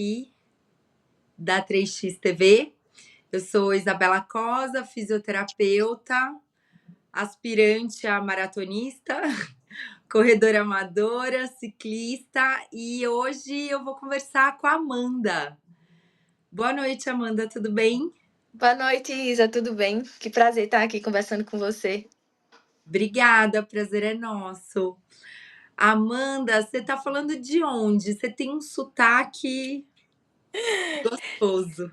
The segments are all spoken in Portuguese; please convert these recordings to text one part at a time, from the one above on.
aqui da 3x TV. Eu sou Isabela Cosa, fisioterapeuta, aspirante a maratonista, corredora amadora, ciclista, e hoje eu vou conversar com a Amanda. Boa noite, Amanda, tudo bem? Boa noite, Isa, tudo bem? Que prazer estar aqui conversando com você. Obrigada, prazer é nosso. Amanda, você tá falando de onde? Você tem um sotaque gostoso.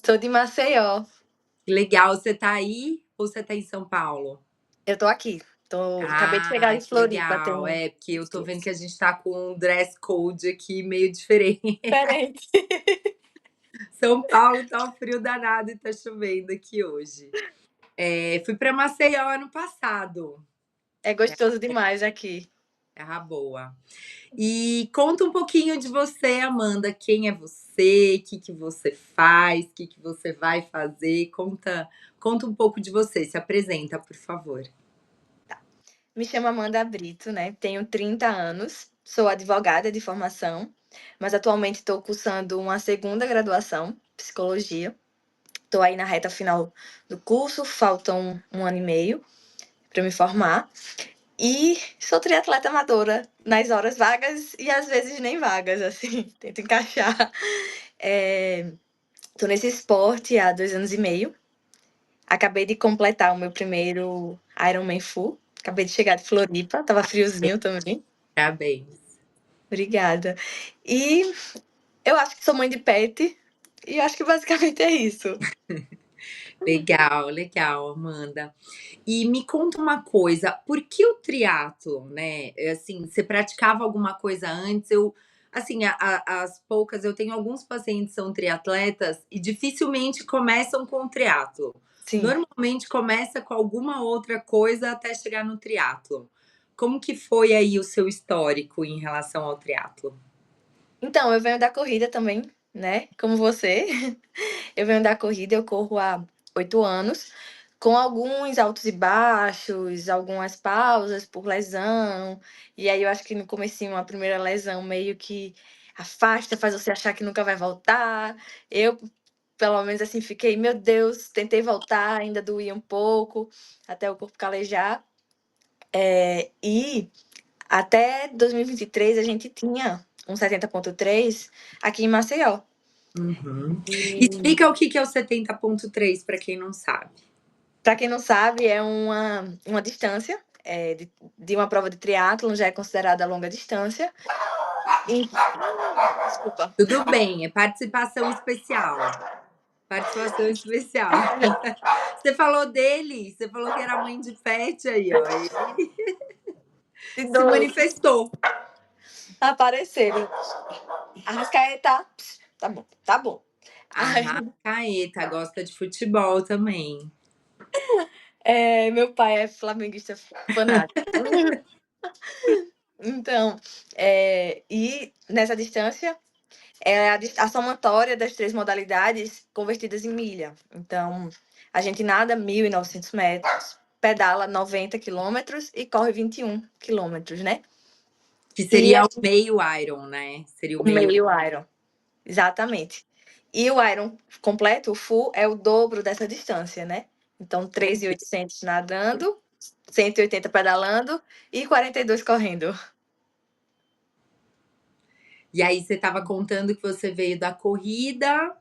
Sou de Maceió. Legal, você tá aí ou você tá em São Paulo? Eu tô aqui. Acabei de chegar Ah, em que Floripa, tem legal. É, porque eu uns tô vendo dias. que a gente tá com um dress code aqui meio diferente. Diferente. São Paulo tá um frio danado e tá chovendo aqui hoje. Fui para Maceió ano passado. É gostoso demais aqui. Terra boa. E conta um pouquinho de você, Amanda. Quem é você? O que que você faz? O que que você vai fazer? Conta um pouco de você. Se apresenta, por favor. Me chamo Amanda Brito, né? Tenho 30 anos, sou advogada de formação, mas atualmente estou cursando uma segunda graduação, psicologia. Estou aí na reta final do curso, faltam um ano e meio para me formar. E sou triatleta amadora nas horas vagas e às vezes nem vagas, assim, tento encaixar. Tô nesse esporte há 2 anos e meio. Acabei de completar o meu primeiro Ironman Full. Acabei de chegar de Floripa, tava friozinho também. Parabéns. Obrigada. E eu acho que sou mãe de pet, e eu acho que basicamente é isso. Legal, legal, Amanda. E me conta uma coisa, por que o triatlo, né? Assim, você praticava alguma coisa antes? Assim, as poucas, eu tenho alguns pacientes que são triatletas e dificilmente começam com o triatlo. Sim. Normalmente começa com alguma outra coisa até chegar no triatlo. Como que foi aí o seu histórico em relação ao triatlo? Então, eu venho da corrida também, né? Como você. Eu venho da corrida, eu corro há 8 anos, com alguns altos e baixos, algumas pausas por lesão. E aí eu acho que no comecinho, a primeira lesão meio que afasta, faz você achar que nunca vai voltar. Eu, pelo menos assim, fiquei, meu Deus, tentei voltar, ainda doía um pouco, até o corpo calejar. E até 2023 a gente tinha um 70,3 aqui em Maceió. Uhum. E Explica o que que é o 70,3 para quem não sabe. para quem não sabe, é uma distância de uma prova de triatlon, já é considerada longa distância. E, desculpa. Tudo bem, é participação especial. Participação especial. Você falou dele, você falou que era mãe de pet aí, ó. Ele De se dois. manifestou. Apareceram. Arrascaeta. Tá bom, tá bom. A Aí, Rascaeta gosta de futebol também. meu pai é flamenguista fanático. Então, e nessa distância, é a somatória das três modalidades convertidas em milha. Então, a gente nada 1.900 metros, pedala 90 quilômetros e corre 21 quilômetros, né? Que E seria o meio Iron, né? Seria o o meio. meio Iron, exatamente. E o Iron completo, o full, é o dobro dessa distância, né? Então, 3.800 nadando, 180 pedalando e 42 correndo. E aí você estava contando que você veio da corrida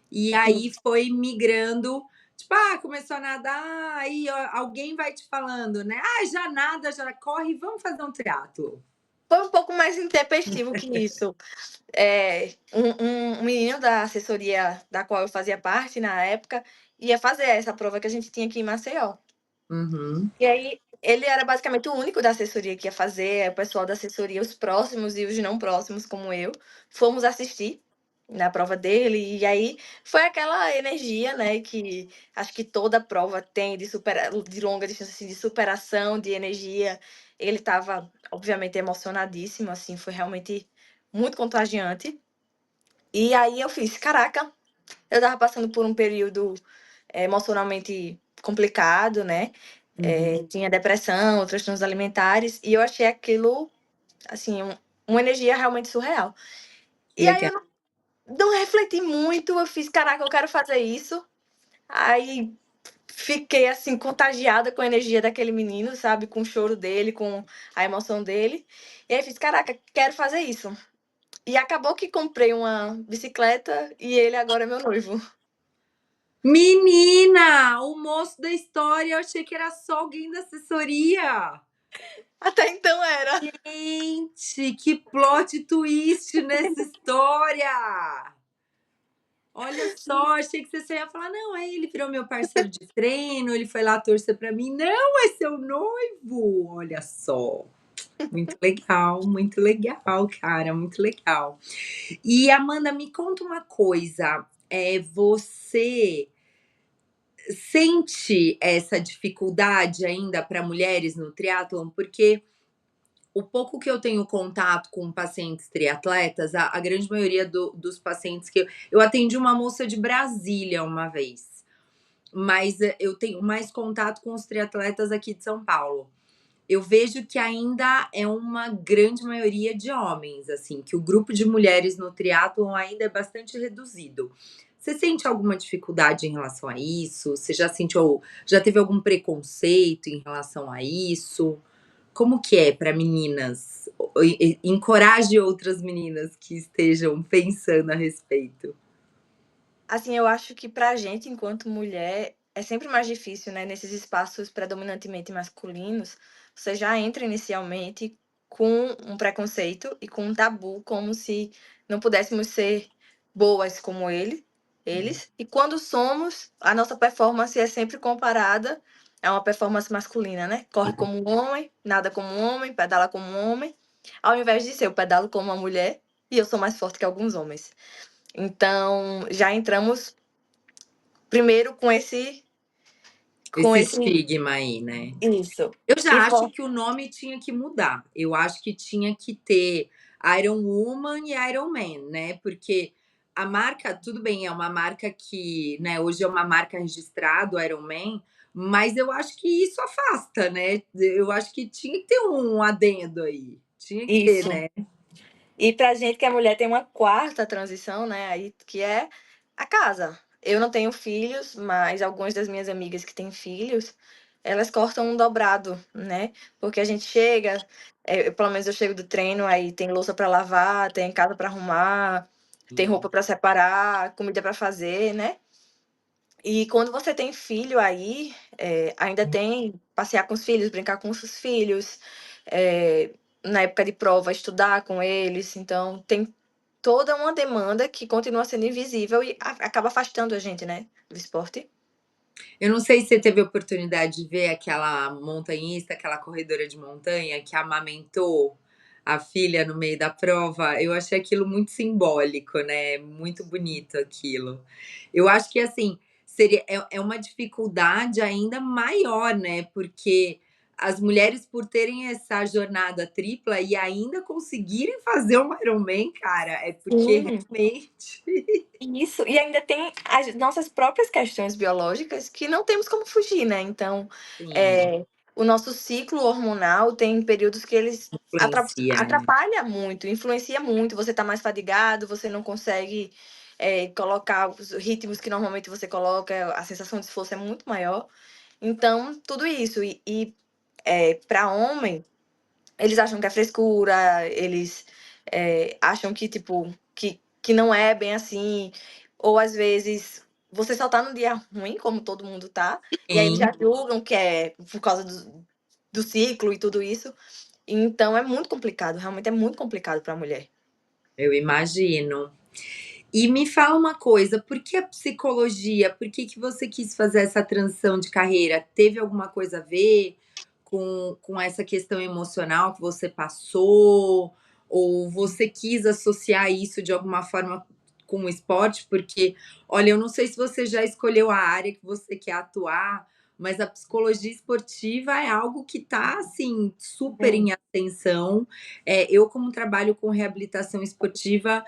e aí foi migrando. Tipo, começou a nadar, aí ó, alguém vai te falando, né? Já nada, já corre, vamos fazer um triatlo. Foi um pouco mais intempestivo que isso. Um menino da assessoria da qual eu fazia parte na época ia fazer essa prova que a gente tinha aqui em Maceió. Uhum. E aí ele era basicamente o único da assessoria que ia fazer, o pessoal da assessoria, os próximos e os não próximos, como eu, fomos assistir na prova dele, e aí foi aquela energia, né, que acho que toda prova tem de longa distância, assim, de superação, de energia. Ele estava, obviamente, emocionadíssimo, assim, foi realmente muito contagiante. E aí eu fiz, caraca, eu tava passando por um período emocionalmente complicado, né? Uhum. Tinha depressão, transtornos alimentares, e eu achei aquilo, assim, uma energia realmente surreal. E aí Legal. não refleti muito, eu fiz: "Caraca, eu quero fazer isso". Aí fiquei, assim, contagiada com a energia daquele menino, sabe, com o choro dele, com a emoção dele. E aí fiz: "Caraca, quero fazer isso". E acabou que comprei uma bicicleta e ele agora é meu noivo. Menina, o moço da história, eu achei que era só alguém da assessoria. Até então era. Gente, que plot twist nessa história! Olha só, achei que você só ia falar, não, aí ele virou meu parceiro de treino, ele foi lá torcer pra mim. Não, é seu noivo! Olha só. Muito legal, cara, muito legal. E Amanda, me conta uma coisa, você sente essa dificuldade ainda para mulheres no triatlon? Porque o pouco que eu tenho contato com pacientes triatletas, a grande maioria dos pacientes que eu atendi uma moça de Brasília uma vez, mas eu tenho mais contato com os triatletas aqui de São Paulo. Eu vejo que ainda é uma grande maioria de homens, assim, que o grupo de mulheres no triatlon ainda é bastante reduzido. Você sente alguma dificuldade em relação a isso? Você já teve algum preconceito em relação a isso? Como que é para meninas? Encoraje outras meninas que estejam pensando a respeito. Assim, eu acho que pra gente, enquanto mulher, é sempre mais difícil, né, nesses espaços predominantemente masculinos, você já entra inicialmente com um preconceito e com um tabu, como se não pudéssemos ser boas como eles. E quando somos, a nossa performance é sempre comparada a uma performance masculina, né? Corre como um homem, nada como um homem, pedala como um homem, ao invés de ser eu pedalo como uma mulher e eu sou mais forte que alguns homens. Então, já entramos primeiro com Esse esse estigma aí, né? isso. Eu E já acho vo que o nome tinha que mudar. Eu acho que tinha que ter Iron Woman e Iron Man, né? Porque a marca, tudo bem, é uma marca que, né, hoje é uma marca registrada, o Iron Man, mas eu acho que isso afasta, né? Eu acho que tinha que ter um adendo aí. Tinha que ter, isso. né? E pra gente que é mulher tem uma quarta transição, né, aí que é a casa. Eu não tenho filhos, mas algumas das minhas amigas que têm filhos, elas cortam um dobrado, né? Porque a gente chega, pelo menos eu chego do treino, aí tem louça para lavar, tem casa para arrumar, tem roupa para separar, comida para fazer, né? E quando você tem filho aí, ainda tem passear com os filhos, brincar com os filhos, na época de prova estudar com eles, então tem toda uma demanda que continua sendo invisível e acaba afastando a gente, né, do esporte. Eu não sei se você teve a oportunidade de ver aquela montanhista, aquela corredora de montanha que amamentou a filha no meio da prova. Eu achei aquilo muito simbólico, né? Muito bonito aquilo. Eu acho que assim é uma dificuldade ainda maior, né? Porque as mulheres, por terem essa jornada tripla e ainda conseguirem fazer um Ironman, cara, é porque Sim. realmente. Isso, e ainda tem as nossas próprias questões biológicas que não temos como fugir, né. Então, Sim, o nosso ciclo hormonal tem períodos que eles influencia, né? atrapalha muito, influencia muito, você tá mais fadigado, você não consegue, colocar os ritmos que normalmente você coloca, a sensação de esforço é muito maior. Então, tudo isso pra homem eles acham que é frescura, eles, acham que, tipo, que não é bem assim, ou às vezes você só tá num dia ruim, como todo mundo tá, e aí eles Sim. já julgam que é por causa do ciclo e tudo isso. Então é muito complicado, realmente é muito complicado pra mulher. Eu imagino. E me fala uma coisa, por que a psicologia? Por que que você quis fazer essa transição de carreira? Teve alguma coisa a ver com essa questão emocional que você passou? Ou você quis associar isso de alguma forma com o esporte? Porque, olha, eu não sei se você já escolheu a área que você quer atuar, mas a psicologia esportiva é algo que está assim, super Sim. em ascensão. Eu, como trabalho com reabilitação esportiva,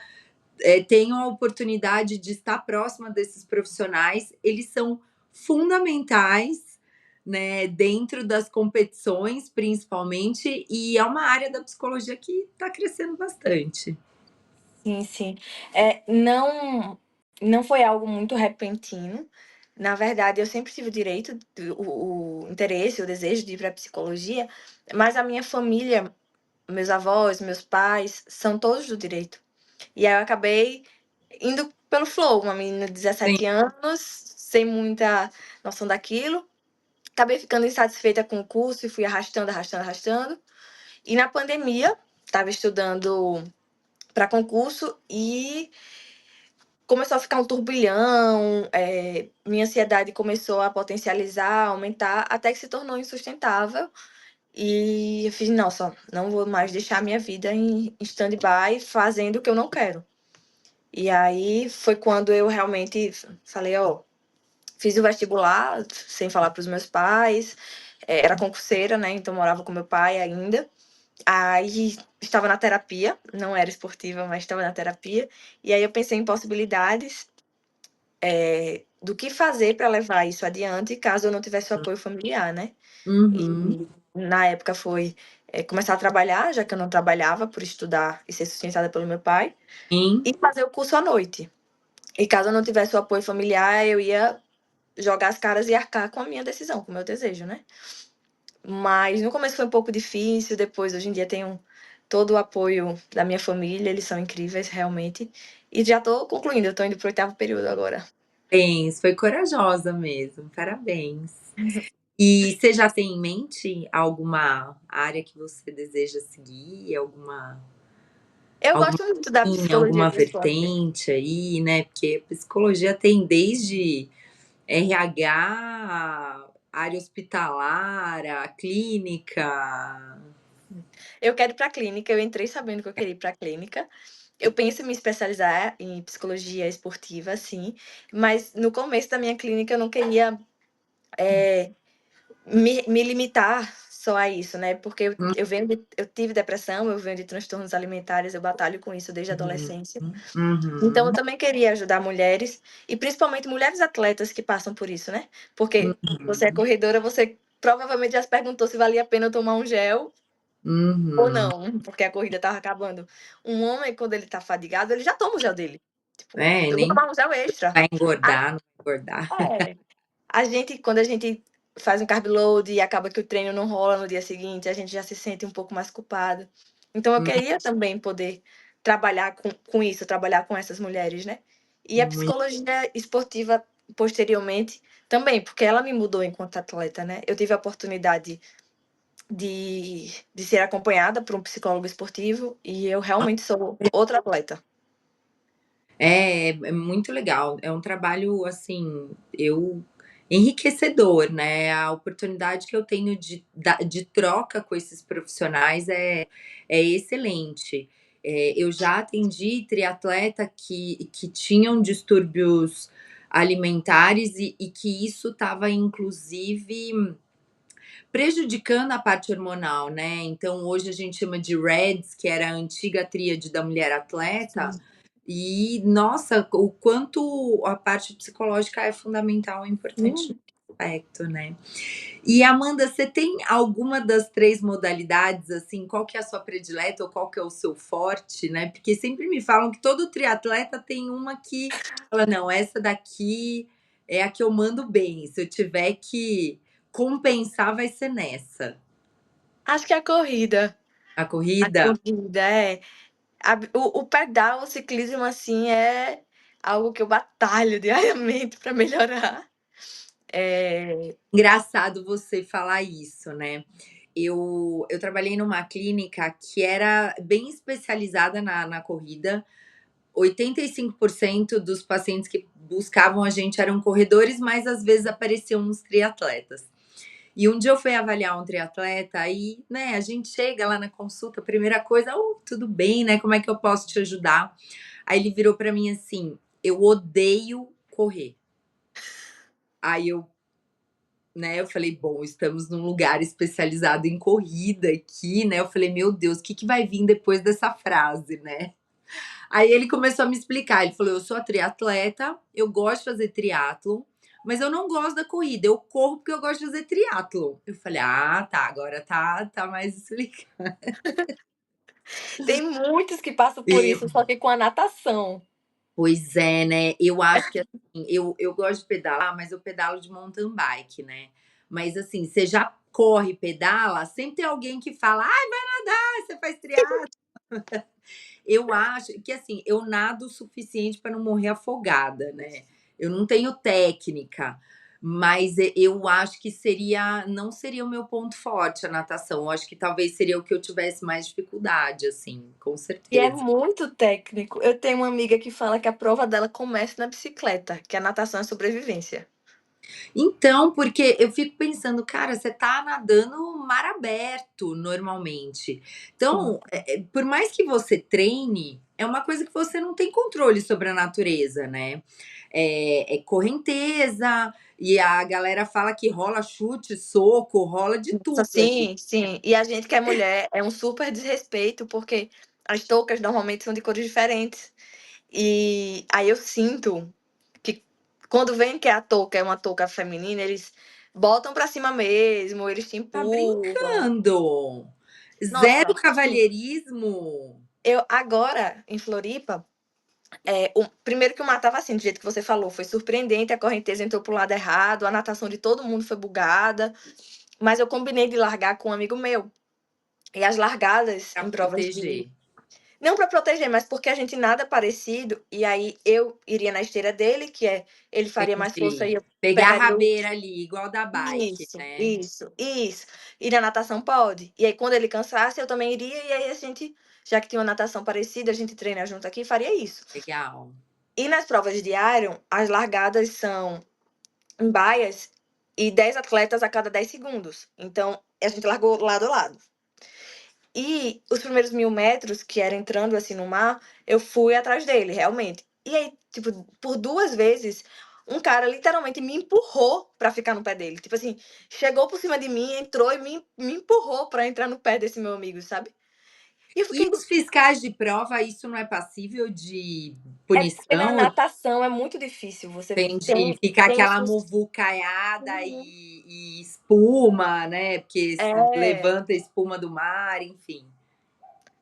tenho a oportunidade de estar próxima desses profissionais, eles são fundamentais, né, dentro das competições, principalmente, e é uma área da psicologia que está crescendo bastante. Sim, sim. Não foi algo muito repentino. Na verdade, eu sempre tive o direito, o interesse, o desejo de ir para psicologia, mas a minha família, meus avós, meus pais, são todos do direito. E aí eu acabei indo pelo flow, uma menina de Sim. 17 anos, sem muita noção daquilo. Acabei ficando insatisfeita com o curso e fui arrastando, arrastando, arrastando. E na pandemia, estava estudando para concurso e começou a ficar um turbilhão, minha ansiedade começou a potencializar, aumentar, até que se tornou insustentável. E eu fiz, nossa, não vou mais deixar a minha vida em stand-by fazendo o que eu não quero. E aí foi quando eu realmente falei, ó, fiz o vestibular sem falar para os meus pais, era concurseira, né? Então morava com meu pai ainda. Aí estava na terapia, não era esportiva, mas estava na terapia. E aí eu pensei em possibilidades do que fazer para levar isso adiante, caso eu não tivesse o apoio familiar, né? Uhum. E na época foi começar a trabalhar, já que eu não trabalhava por estudar e ser sustentada pelo meu pai, Sim. e fazer o curso à noite. E caso eu não tivesse o apoio familiar, eu ia jogar as caras e arcar com a minha decisão, com o meu desejo, né? Mas no começo foi um pouco difícil, depois, hoje em dia, tenho todo o apoio da minha família, eles são incríveis, realmente. E já tô concluindo, eu tô indo pro 8º período agora. Parabéns, foi corajosa mesmo, parabéns. E você já tem em mente alguma área que você deseja seguir? Eu Alguma gosto muito da linha, psicologia alguma do esporte. vertente aí, né? Porque psicologia tem desde RH, área hospitalar, a clínica. Eu quero ir pra clínica, eu entrei sabendo que eu queria ir pra clínica. Eu penso em me especializar em psicologia esportiva, sim, mas no começo da minha clínica eu não queria me limitar só a isso, né? Porque eu tive depressão, eu venho de transtornos alimentares, eu batalho com isso desde a Uhum, adolescência. Então eu uhum, também queria ajudar mulheres, e principalmente mulheres atletas que passam por isso, né? Porque você é uhum, corredora, você provavelmente já se perguntou se valia a pena eu tomar um gel ou uhum. não, porque a corrida estava acabando. Um homem, quando ele tá fadigado, ele já toma o gel dele. Tipo, É, eu vou nem tomar um gel extra. vai engordar, não vai engordar. É. Quando a gente faz um carb load e acaba que o treino não rola no dia seguinte, a gente já se sente um pouco mais culpado. Então eu queria também poder trabalhar com isso, trabalhar com essas mulheres, né? E a Muito. psicologia esportiva, posteriormente, também, porque ela me mudou enquanto atleta, né? Eu tive a oportunidade de ser acompanhada por um psicólogo esportivo e eu realmente sou outra atleta. É muito legal. É um trabalho, assim, eu enriquecedor, né, a oportunidade que eu tenho de troca com esses profissionais é excelente. Eu já atendi triatleta que tinham distúrbios alimentares e que isso estava inclusive prejudicando a parte hormonal, né, então hoje a gente chama de RED-S, que era a antiga tríade da mulher atleta, e nossa, o quanto a parte psicológica é fundamental e importante Hum. nesse aspecto, né. E Amanda, você tem alguma das 3 modalidades, assim, qual que é a sua predileta ou qual que é o seu forte, né, porque sempre me falam que todo triatleta tem uma que fala: "Não, essa daqui é a que eu mando bem, se eu tiver que compensar vai ser nessa". Acho que a corrida. A A corrida? corrida, é. O pedal, o ciclismo, assim, é algo que eu batalho diariamente para melhorar. Eh Engraçado você falar isso, né. Eu trabalhei numa clínica que era bem especializada na corrida. 85% dos pacientes que buscavam a gente eram corredores, mas às vezes apareciam uns triatletas. E um dia eu fui avaliar um triatleta, aí, né, a gente chega lá na consulta, a primeira coisa: tudo bem, né, como é que eu posso te ajudar?". Aí ele virou para mim assim: "Eu odeio correr". Aí eu falei: "Bom, estamos num lugar especializado em corrida aqui", né, eu falei: "Meu Deus, o que que vai vir depois dessa frase, né?". Aí ele começou a me explicar, ele falou: "Eu sou triatleta, eu gosto de fazer triatlon, mas eu não gosto da corrida, eu corro porque eu gosto de fazer triatlon". Eu falei: "Ah, tá, agora tá mais explicado". Tem muitos que passam por Eu isso, só que com a natação. Pois é, né, eu acho que, assim, eu gosto de pedalar, mas eu pedalo de mountain bike, né. Mas, assim, você já corre, pedala, sempre tem alguém que fala: "Ai, vai nadar, você faz triatlo". Eu acho que, assim, eu nado o suficiente para não morrer afogada, né. Eu não tenho técnica, mas eu acho que não seria o meu ponto forte a natação, eu acho que talvez seria o que eu tivesse mais dificuldade, assim, com E é certeza. muito técnico. Eu tenho uma amiga que fala que a prova dela começa na bicicleta, que a natação é sobrevivência. Então, porque eu fico pensando, cara, você tá nadando mar aberto normalmente. Sim. Então, por mais que você treine, é uma coisa que você não tem controle sobre a natureza, né? É correnteza, e a galera fala que rola chute, soco, rola de Nossa, tudo ali. sim, sim. E a gente que é mulher é um super desrespeito, porque as toucas normalmente são de cores diferentes. E aí eu sinto que quando vem que a touca é uma touca feminina, eles botam pra cima mesmo, eles te Tá empurram. brincando? Zero Nossa, sim. cavalheirismo? Eu agora, em Floripa, primeiro que o mar estava assim, do jeito que você falou, foi surpreendente, a correnteza entrou para o lado errado, a natação de todo mundo foi bugada, mas eu combinei de largar com um amigo meu. E as largadas Pra em provas de proteger. não para proteger, mas porque a gente nada parecido, e aí eu iria na esteira dele, ele faria mais força Entendi. e eu Pegar a pegaria o rabeira ali, igual da bike, isso, né? isso, isso. E na natação pode. E aí quando ele cansasse, eu também iria, e aí a gente, já que tinha uma natação parecida, a gente treina junto aqui, faria isso. Legal. E nas provas de Iron, as largadas são em baias e 10 atletas a cada 10 segundos. Então, a gente largou lado a lado. E os primeiros 1.000 metros, que era entrando assim no mar, eu fui atrás dele, realmente. E aí, tipo, por 2 vezes, um cara literalmente me empurrou pra ficar no pé dele. Tipo assim, chegou por cima de mim, entrou e me empurrou pra entrar no pé desse meu amigo, sabe? E eu E fiquei. os fiscais de prova, isso não é passível de É porque na punição? natação é muito difícil. Você Entendi. Fica tem os. aquela muvucaiada e espuma, né? Porque É. levanta a espuma do mar, enfim.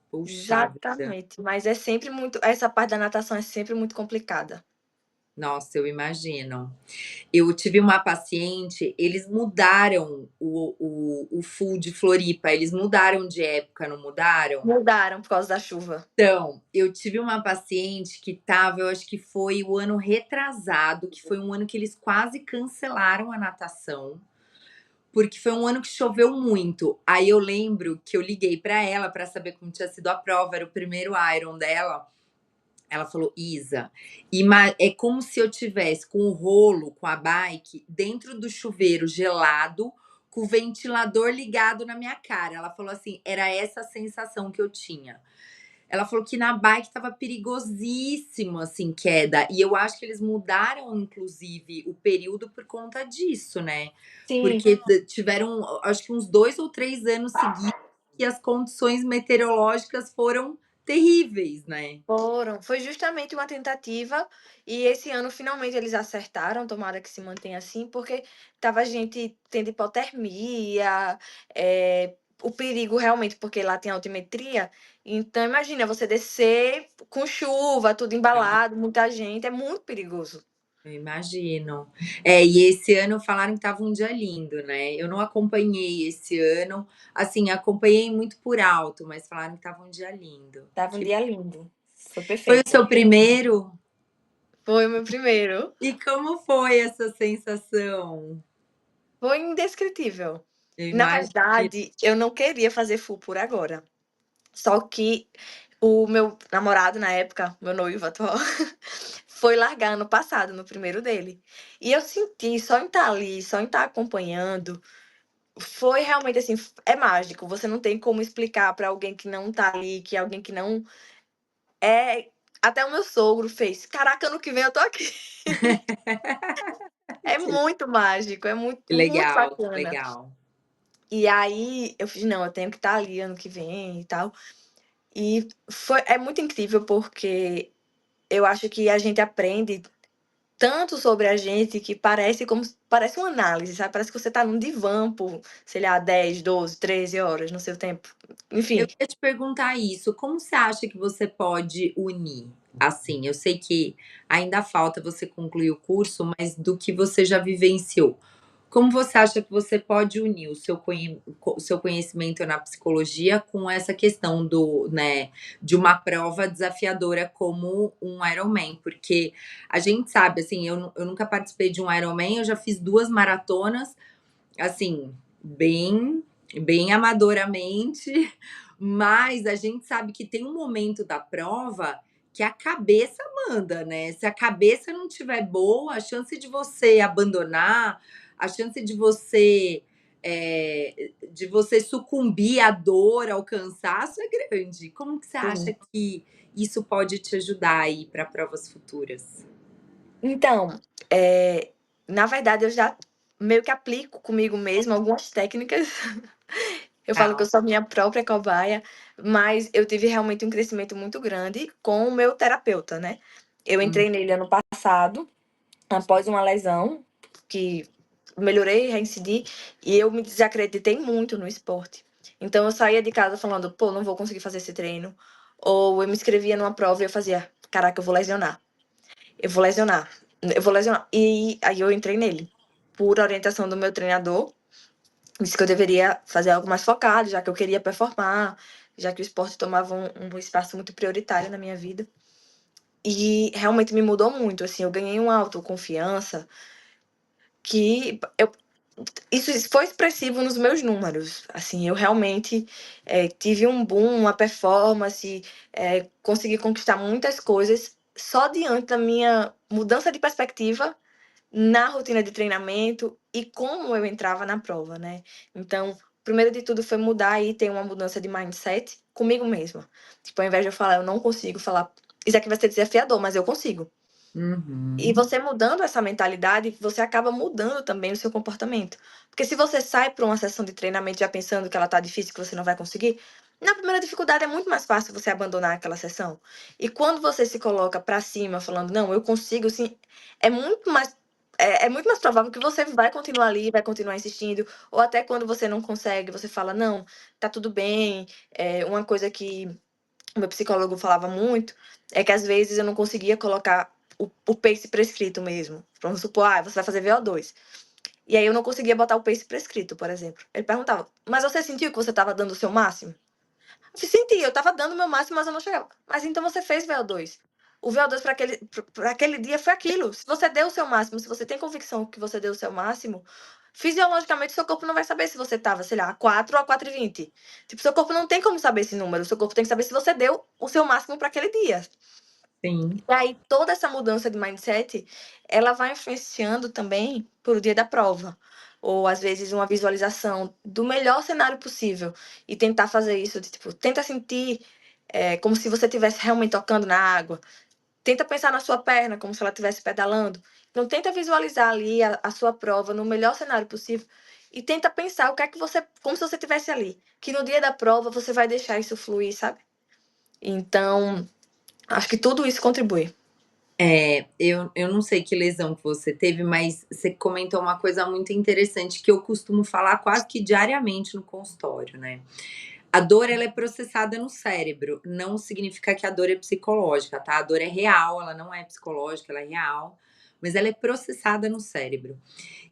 Puxa vida. Exatamente, mas é sempre muito essa parte da natação é sempre muito complicada. Nossa, eu imagino. Eu tive uma paciente, eles mudaram o full de Floripa, eles mudaram de época, não mudaram? Mudaram por causa da chuva. Então, eu tive uma paciente que estava, eu acho que foi o ano retrasado, que foi um ano que eles quase cancelaram a natação, porque foi um ano que choveu muito. Aí eu lembro que eu liguei para ela para saber como tinha sido a prova, era o primeiro Iron dela. Ela falou: Isa, é como se eu tivesse com o rolo, com a bike, dentro do chuveiro gelado, com o ventilador ligado na minha cara. Ela falou assim: era essa a sensação que eu tinha. Ela falou que na bike estava perigosíssimo, assim, queda. E eu acho que eles mudaram, inclusive, o período por conta disso, né? Sim, Porque tiveram, acho que uns 2 ou 3 anos seguidos que as condições meteorológicas foram terríveis, né? foram. Foi justamente uma tentativa e esse ano finalmente eles acertaram, tomara que se mantenha assim, porque tava gente tendo hipotermia, o perigo realmente, porque lá tem altimetria, então imagina você descer com chuva, tudo embalado, muita gente, é muito perigoso. Eu imagino. E esse ano falaram que estava um dia lindo, né. Eu não acompanhei esse ano, assim, acompanhei muito por alto, mas falaram que estava um dia lindo. Tava um dia lindo, foi Foi o perfeito. seu primeiro? Foi o meu primeiro. E como foi essa sensação? Foi indescritível. Eu Na imagino. verdade, eu não queria fazer full por agora. Só que o meu namorado na época, meu noivo atual, foi largar ano passado, no primeiro dele. E eu senti, só em estar ali, só em estar acompanhando, foi realmente assim, é mágico. Você não tem como explicar pra alguém que não tá ali, que é alguém que não é. Até o meu sogro fez: "Caraca, ano que vem eu tô aqui". É muito mágico, é muito, Que muito legal, que bacana. legal. E aí eu fiz: "Não, eu tenho que estar ali ano que vem e tal". É muito incrível porque eu acho que a gente aprende, tanto sobre a gente que parece uma análise, sabe? Parece que você tá num divã por, sei lá, 10, 12, 13 horas no seu tempo. Eu Enfim, ia te perguntar isso, como você acha que você pode unir? Assim, eu sei que ainda falta você concluir o curso, mas do que você já vivenciou, como você acha que você pode unir o seu conhecimento na psicologia com essa questão né, de uma prova desafiadora como um Ironman? Porque a gente sabe, assim, eu nunca participei de um Ironman, eu já fiz 2 maratonas, assim, bem amadoramente, mas a gente sabe que tem um momento da prova que a cabeça manda, né? Se a cabeça não tiver boa, a chance de você abandonar, a chance de você sucumbir à dor, ao cansaço é grande. Como que você acha sim. que isso pode te ajudar aí para provas futuras? Então, na verdade, eu já meio que aplico comigo mesma algumas técnicas. Eu falo que eu Legal. sou minha própria cobaia, mas eu tive realmente um crescimento muito grande com o meu terapeuta, né. Eu Hum, entrei nele ano passado, após uma lesão, que melhorei, reincidi, e eu me desacreditei muito no esporte. Então eu saía de casa falando: "Pô, não vou conseguir fazer esse treino", ou eu me inscrevia numa prova e eu fazia: "Caraca, eu vou lesionar". Eu vou lesionar, eu vou lesionar. E aí eu entrei nele, por orientação do meu treinador, disse que eu deveria fazer algo mais focado, já que eu queria performar, já que o esporte tomava um espaço muito prioritário na minha vida. E realmente me mudou muito, assim, eu ganhei uma autoconfiança que eu isso foi expressivo nos meus números, assim, eu realmente, tive um boom, uma performance, consegui conquistar muitas coisas só diante da minha mudança de perspectiva na rotina de treinamento e como eu entrava na prova, né. Então, primeiro de tudo foi mudar e ter uma mudança de mindset comigo mesma. Tipo, ao invés de eu falar: "Eu não consigo falar isso aqui vai ser desafiador, mas eu consigo". E uhum. você mudando essa mentalidade, você acaba mudando também o seu comportamento. Porque se você sai para uma sessão de treinamento já pensando que ela tá difícil, que você não vai conseguir, na primeira dificuldade é muito mais fácil você abandonar aquela sessão. E quando você se coloca para cima falando: "Não, eu consigo sim", é muito mais é muito mais provável que você vai continuar ali, vai continuar insistindo, ou até quando você não consegue, você fala: "Não, tá tudo bem". Uma coisa que o meu psicólogo falava muito, é que às vezes eu não conseguia colocar o pace prescrito mesmo. Vamos supor, você vai fazer VO2. E aí eu não conseguia botar o pace prescrito, por exemplo. Ele perguntava: "Mas você sentiu que você estava dando o seu máximo?" Eu senti, eu estava dando o meu máximo, mas eu não chegava. "Mas então você fez VO2. O VO2 para aquele dia foi aquilo. Se você deu o seu máximo, se você tem convicção que você deu o seu máximo, fisiologicamente seu corpo não vai saber se você estava, sei lá, a 4 ou a 4,20. Tipo, seu corpo não tem como saber esse número, seu corpo tem que saber se você deu o seu máximo para aquele dia". Sim. E aí toda essa mudança de mindset, ela vai influenciando também para o dia da prova, ou às vezes uma visualização do melhor cenário possível, e tentar fazer isso de tipo, tenta sentir, como se você estivesse realmente tocando na água, tenta pensar na sua perna como se ela estivesse pedalando, então tenta visualizar ali a sua prova no melhor cenário possível, e tenta pensar o que é que você como se você estivesse ali, que no dia da prova você vai deixar isso fluir, sabe. Então, acho que tudo isso contribui. Eu não sei que lesão que você teve, mas você comentou uma coisa muito interessante que eu costumo falar quase que diariamente no consultório, né. A dor ela é processada no cérebro, não significa que a dor é psicológica, tá. A dor é real, ela não é psicológica, ela é real, mas ela é processada no cérebro.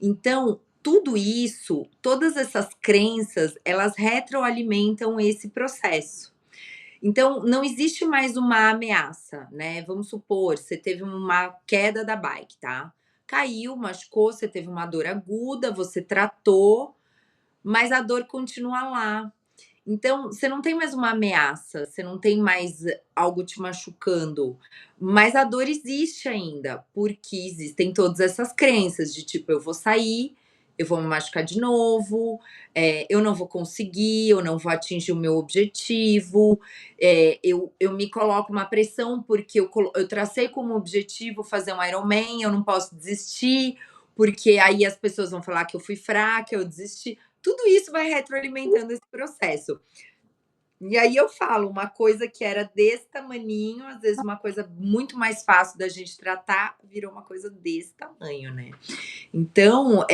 Então, tudo isso, todas essas crenças, elas retroalimentam esse processo. Então, não existe mais uma ameaça, né? Vamos supor, você teve uma queda da bike, tá? Caiu, machucou, você teve uma dor aguda, você tratou, mas a dor continua lá. Então, você não tem mais uma ameaça, você não tem mais algo te machucando, mas a dor existe ainda, porque existem todas essas crenças de tipo, eu vou sair, eu vou me machucar de novo, eu não vou conseguir, eu não vou atingir o meu objetivo, eu me coloco uma pressão porque eu tracei como objetivo fazer um Ironman, eu não posso desistir, porque aí as pessoas vão falar que eu fui fraca, eu desisti. Tudo isso vai retroalimentando esse processo. E aí eu falo, uma coisa que era desse tamaninho, às vezes uma coisa muito mais fácil da gente tratar, virou uma coisa desse tamanho, né. Então,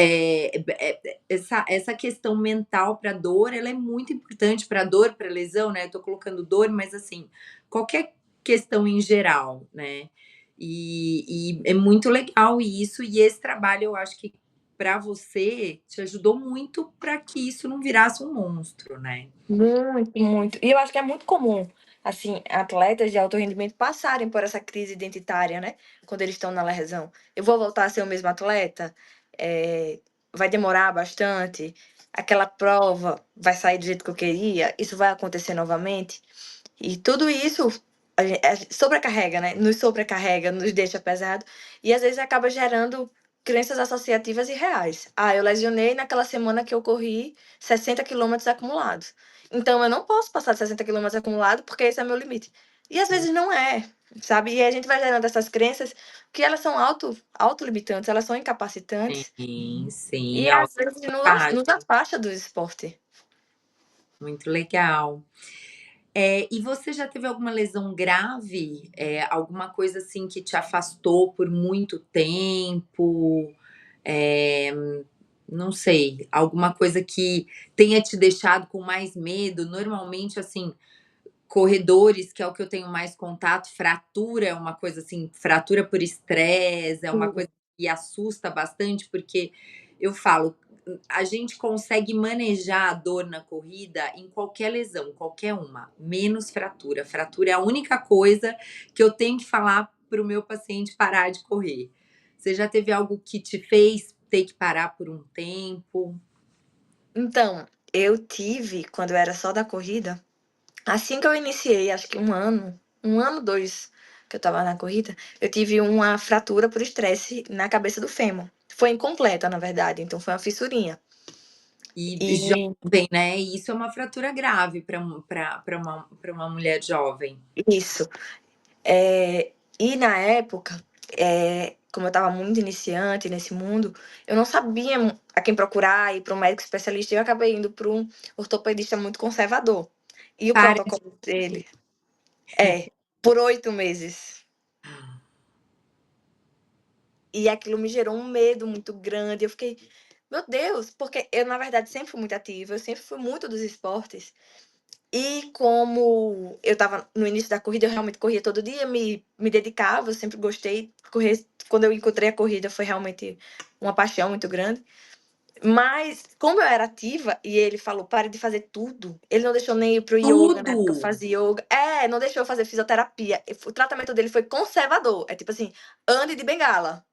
essa questão mental para dor, ela é muito importante para dor, para lesão, né, eu tô colocando dor, mas assim, qualquer questão em geral, né. E é muito legal isso, e esse trabalho eu acho que para você, te ajudou muito para que isso não virasse um monstro, né. Muito, muito. E eu acho que é muito comum, assim, atletas de alto rendimento passarem por essa crise identitária, né, quando eles estão na lesão. Eu vou voltar a ser o mesmo atleta? Vai demorar bastante? Aquela prova vai sair do jeito que eu queria? Isso vai acontecer novamente? E tudo isso sobrecarrega, né, nos sobrecarrega, nos deixa pesado, e às vezes acaba gerando crenças associativas irreais. "Ah, eu lesionei naquela semana que eu corri 60 quilômetros acumulados, então eu não posso passar de 60 quilômetros acumulado, porque esse é meu limite". E às vezes não é, sabe. E a gente vai gerando essas crenças que elas são autolimitantes, elas são incapacitantes, Sim, sim, e às vezes nos autossabotagem, afasta do esporte. muito legal. E você já teve alguma lesão grave? Alguma coisa, assim, que te afastou por muito tempo? Eh, não sei, alguma coisa que tenha te deixado com mais medo? Normalmente, assim, corredores, que é o que eu tenho mais contato, fratura é uma coisa assim, fratura por estresse, é uma Sim. coisa que assusta bastante, porque eu falo, a gente consegue manejar a dor na corrida em qualquer lesão, qualquer uma, menos fratura. Fratura é a única coisa que eu tenho que falar para o meu paciente parar de correr. Você já teve algo que te fez ter que parar por um tempo? Então, eu tive, quando eu era só da corrida, assim que eu iniciei, acho que um ano, 2 que eu estava na corrida, eu tive uma fratura por estresse na cabeça do fêmur. Foi incompleta, na verdade, então foi uma fissurinha. E E jovem, né, e isso é uma fratura grave para uma mulher jovem. isso. E na época, como eu estava muito iniciante nesse mundo, eu não sabia a quem procurar, ir para um médico especialista, e eu acabei indo para um ortopedista muito conservador. E o Para de protocolo dele é por 8 meses. E aquilo me gerou um medo muito grande, eu fiquei: "Meu Deus", porque eu, na verdade, sempre fui muito ativa, eu sempre fui muito dos esportes, e como eu estava no início da corrida, eu realmente corria todo dia, me dedicava, eu sempre gostei, correr quando eu encontrei a corrida foi realmente uma paixão muito grande, mas como eu era ativa e ele falou: "Pare de fazer tudo", ele não deixou nem ir para o ioga, na tudo. época eu fazia ioga não deixou eu fazer fisioterapia, o tratamento dele foi conservador, é tipo assim: "Ande de bengala".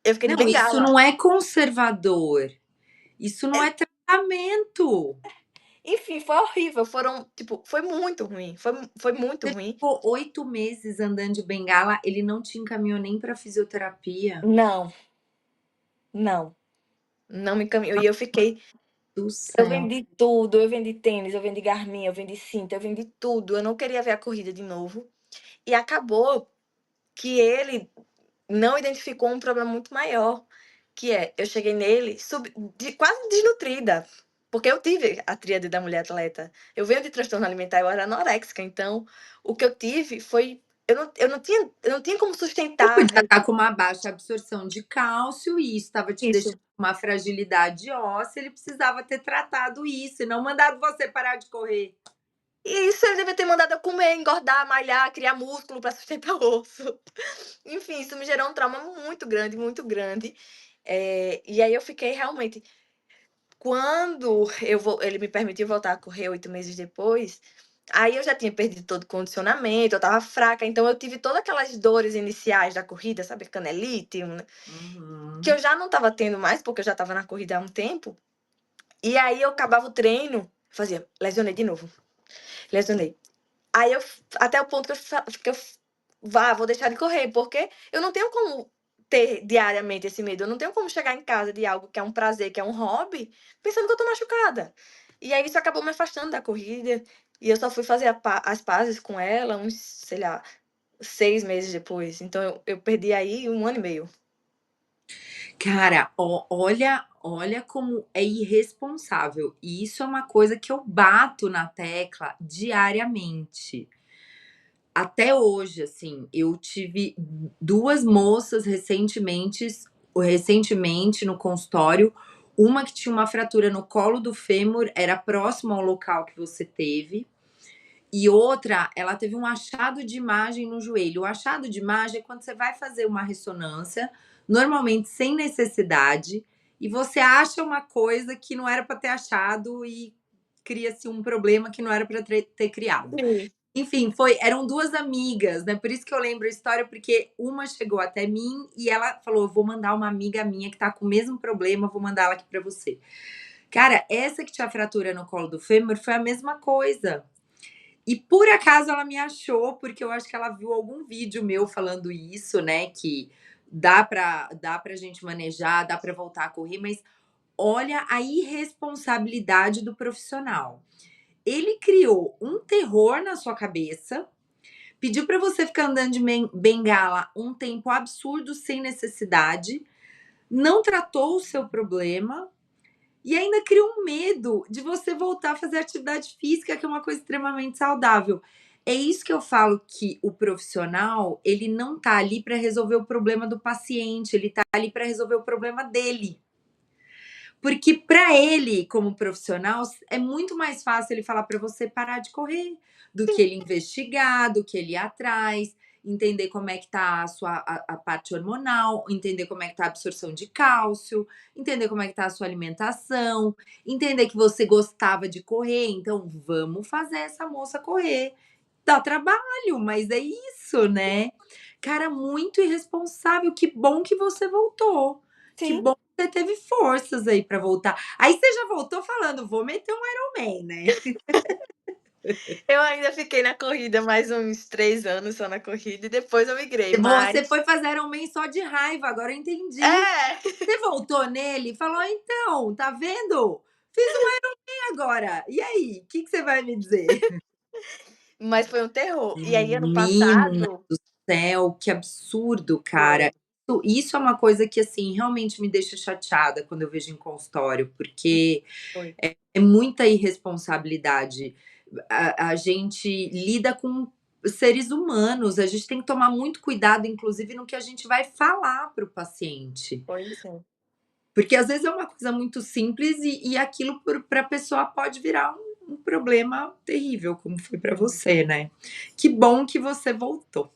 Eu fiquei de Não, isso bengala. não é conservador, isso não É, é tratamento. enfim, foi horrível, foram tipo, foi muito ruim, foi muito Você ruim. ficou 8 meses andando de bengala, ele não te encaminhou nem para fisioterapia? Não, não, não me encaminhou e eu fiquei Do eu céu. vendi tudo, eu vendi tênis, eu vendi Garmin, eu vendi cinta, eu vendi tudo, eu não queria ver a corrida de novo, e acabou que ele não identificou um problema muito maior, que é, eu cheguei nele quase desnutrida, porque eu tive a tríade da mulher atleta. Eu venho de transtorno alimentar, eu era anoréxica, então o que eu tive foi eu não tinha como Você sustentar podia estar com uma baixa absorção de cálcio e isso estava te isso. deixando com uma fragilidade óssea, ele precisava ter tratado isso e não mandado você parar de correr. E isso ele devia ter mandado eu comer, engordar, malhar, criar músculo para sustentar o osso. Enfim, isso me gerou um trauma muito grande, muito grande. E aí eu fiquei realmente quando ele me permitiu voltar a correr 8 meses depois, aí eu já tinha perdido todo o condicionamento, eu estava fraca, então eu tive todas aquelas dores iniciais da corrida, sabe, canelite, que eu Uhum. já não estava tendo mais, porque eu já estava na corrida há um tempo. E aí eu acabava o treino, fazia: "Lesionei de novo, lesionei". Aí até o ponto vou deixar de correr, porque eu não tenho como ter diariamente esse medo, eu não tenho como chegar em casa de algo que é um prazer, que é um hobby, pensando que eu tô machucada. E aí isso acabou me afastando da corrida, e eu só fui fazer as pazes com ela uns, sei lá, 6 meses depois, então eu perdi aí 1 ano e meio. Cara, olha como é irresponsável. E isso é uma coisa que eu bato na tecla diariamente. Até hoje, assim, eu tive 2 moças recentemente no consultório, uma que tinha uma fratura no colo do fêmur, era próximo ao local que você teve, e outra, ela teve um achado de imagem no joelho. O achado de imagem é quando você vai fazer uma ressonância, normalmente sem necessidade, e você acha uma coisa que não era para ter achado e cria-se um problema que não era para ter criado. Sim. Enfim, eram 2 amigas, né, por isso que eu lembro a história, porque uma chegou até mim e ela falou: "Eu vou mandar uma amiga minha que tá com o mesmo problema, vou mandar ela aqui pra você". Cara, essa que tinha a fratura no colo do fêmur foi a mesma coisa. E por acaso ela me achou, porque eu acho que ela viu algum vídeo meu falando isso, né, que dá pra gente manejar, dá pra voltar a correr, mas olha a irresponsabilidade do profissional. Ele criou um terror na sua cabeça, pediu para você ficar andando de bengala um tempo absurdo sem necessidade, não tratou o seu problema e ainda criou um medo de você voltar a fazer atividade física, que é uma coisa extremamente saudável. É isso que eu falo, que o profissional, ele não tá ali para resolver o problema do paciente, ele tá ali para resolver o problema dele. Porque para ele, como profissional, é muito mais fácil ele falar para você parar de correr, do que ele investigar, do que ele ir atrás, entender como é que tá a parte hormonal, entender como é que tá a absorção de cálcio, entender como é que tá a sua alimentação, entender que você gostava de correr, então vamos fazer essa moça correr. Dá trabalho, mas é isso, né. Cara, muito irresponsável, que bom que você voltou, que Sim. bom que você teve forças aí pra voltar. Aí você já voltou falando: "Vou meter um Ironman", né. Eu ainda fiquei na corrida mais uns 3 anos só na corrida e depois eu migrei, Você mas foi fazer Ironman só de raiva, agora eu entendi. é, Você voltou nele e falou: "Então, tá vendo? Fiz um Ironman agora, e aí, que você vai me dizer?" mas foi um terror. E aí ano Menina passado do céu, que absurdo, cara. foi, Isso é uma coisa que, assim, realmente me deixa chateada quando eu vejo em consultório, porque foi, é muita irresponsabilidade. A gente lida com seres humanos, a gente tem que tomar muito cuidado, inclusive, no que a gente vai falar para o paciente. foi sim. Porque às vezes é uma coisa muito simples e aquilo para a pessoa pode virar um problema terrível, como foi para você, né. Que bom que você voltou.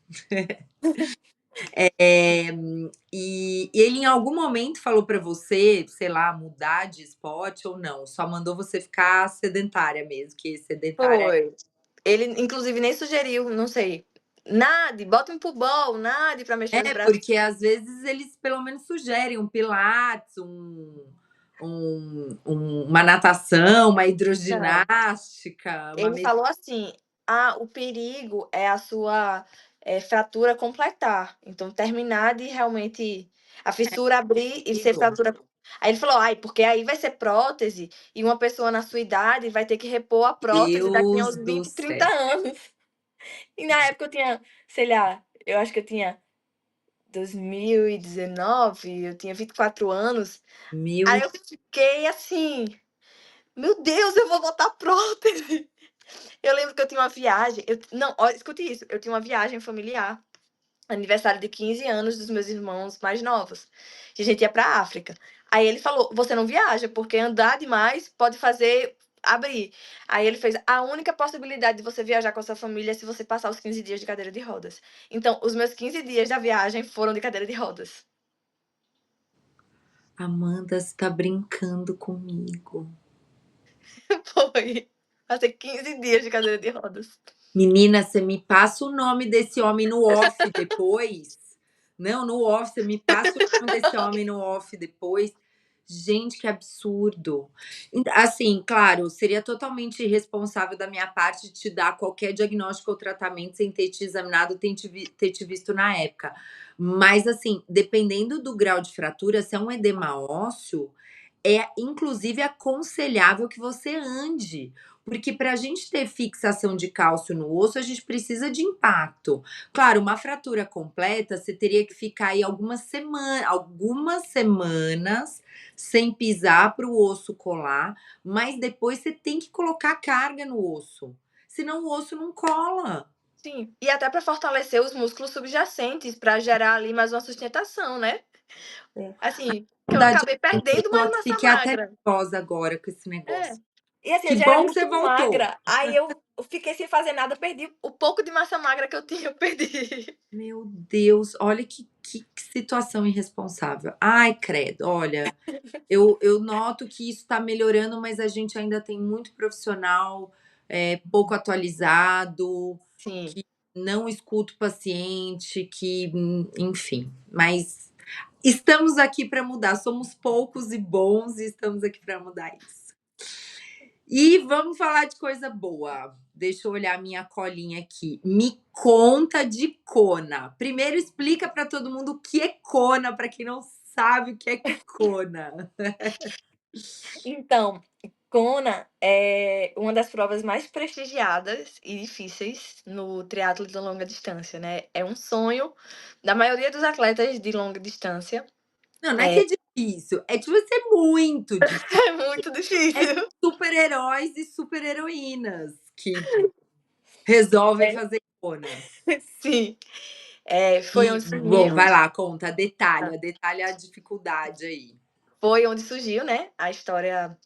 Eh, e ele em algum momento falou para você, sei lá, mudar de esporte ou não? Só mandou você ficar sedentária mesmo, que sedentária Foi. Ele inclusive nem sugeriu, não sei, nade, bota um pulbão, nade pra mexer os é, braços. porque às vezes eles pelo menos sugerem um pilates, uma natação, uma Não. hidroginástica, uma Ele falou assim: "Ah, o perigo é a sua, fratura completar, então terminar de realmente a fissura abrir e ser meditação. fratura". Aí ele falou: "Ai, porque aí vai ser prótese e uma pessoa na sua idade vai ter que repor a prótese daqui a Deus uns do 20, 30 céu. anos". E na época eu tinha, sei lá, eu acho que eu tinha 2019, eu tinha 24 anos, Meu aí eu fiquei assim: "Meu Deus, eu vou botar prótese". Eu lembro que eu tinha uma viagem, eu não, olha, escute isso, eu tinha uma viagem familiar, aniversário de 15 anos dos meus irmãos mais novos, que a gente ia pra África. Aí ele falou: "Você não viaja, porque andar demais pode fazer abrir". Aí ele fez: "A única possibilidade de você viajar com a sua família é se você passar os 15 dias de cadeira de rodas". Então, os meus 15 dias da viagem foram de cadeira de rodas. Amanda, você tá brincando comigo. Foi. Passei 15 dias de cadeira de rodas. Menina, você me passa o nome desse homem no off depois? Não, no off, você me passa o nome desse homem no off depois. Gente, que absurdo. Assim, claro, seria totalmente irresponsável da minha parte te dar qualquer diagnóstico ou tratamento sem ter te examinado, ter te visto na época. Mas, assim, dependendo do grau de fratura, se é um edema ósseo, é inclusive aconselhável que você ande, Porque para a gente ter fixação de cálcio no osso, a gente precisa de impacto. Claro, uma fratura completa, você teria que ficar aí algumas semanas sem pisar para o osso colar, mas depois você tem que colocar carga no osso, senão o osso não cola. Sim, e até para fortalecer os músculos subjacentes, para gerar ali mais uma sustentação, né. É. Assim, que eu Verdade, acabei eu perdendo tô mais aqui, massa fiquei até magra. nervosa agora com esse É. negócio. E assim, Que eu já era bom que você muito voltou. magra, aí eu fiquei sem fazer nada, perdi o pouco de massa magra que eu tinha, eu perdi. Meu Deus, olha que situação irresponsável. Ai, credo, olha, eu noto que isso está melhorando, mas a gente ainda tem muito profissional, pouco atualizado, Sim. que não escuta o paciente, que, enfim. Mas estamos aqui para mudar, somos poucos e bons e estamos aqui para mudar isso. E vamos falar de coisa boa. Deixa eu olhar minha colinha aqui. Me conta de Kona. Primeiro explica para todo mundo o que é Kona, para quem não sabe o que é Kona. Então, Kona é uma das provas mais prestigiadas e difíceis no triatlo de longa distância, né. É um sonho da maioria dos atletas de longa distância. Não, não é que É, é difícil, é tipo ser muito difícil. é muito É difícil. super-heróis e super-heroínas que resolvem É, fazer Kona. sim. Foi E, onde bom, surgiu vai lá, conta, detalha a dificuldade aí. foi onde surgiu, né, a história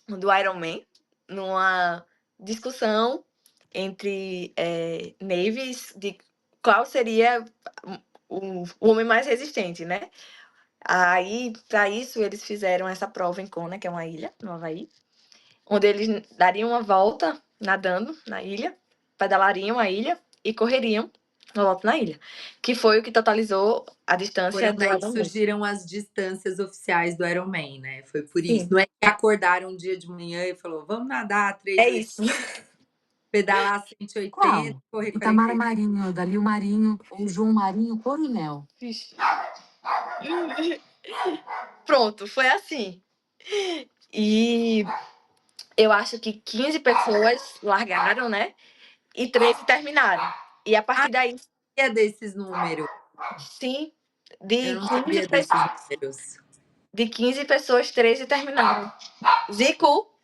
do Iron Man, numa discussão entre, navies de qual seria o homem mais resistente, né. Aí, para isso, eles fizeram essa prova em Kona, que é uma ilha no Havaí, onde eles dariam uma volta nadando na ilha, pedalariam a ilha e correriam uma volta na ilha, que foi o que totalizou a distância Foram do daí que Ironman. surgiram as distâncias oficiais do Ironman, né, foi por isso. Sim, Não é que acordaram um dia de manhã e falou: "Vamos nadar é 3 isso. pedalar 180, Qual? correr Itamar 40". Marinho, Dalil Marinho ou João Marinho Coronel? Vixe. Pronto, foi assim. E eu acho que 15 pessoas largaram, né, e 13 terminaram. E a Ah, partir daí, sabia desses números, sim, eu de não 15 sabia pe desses números. de 15 pessoas, 13 terminaram. Zico.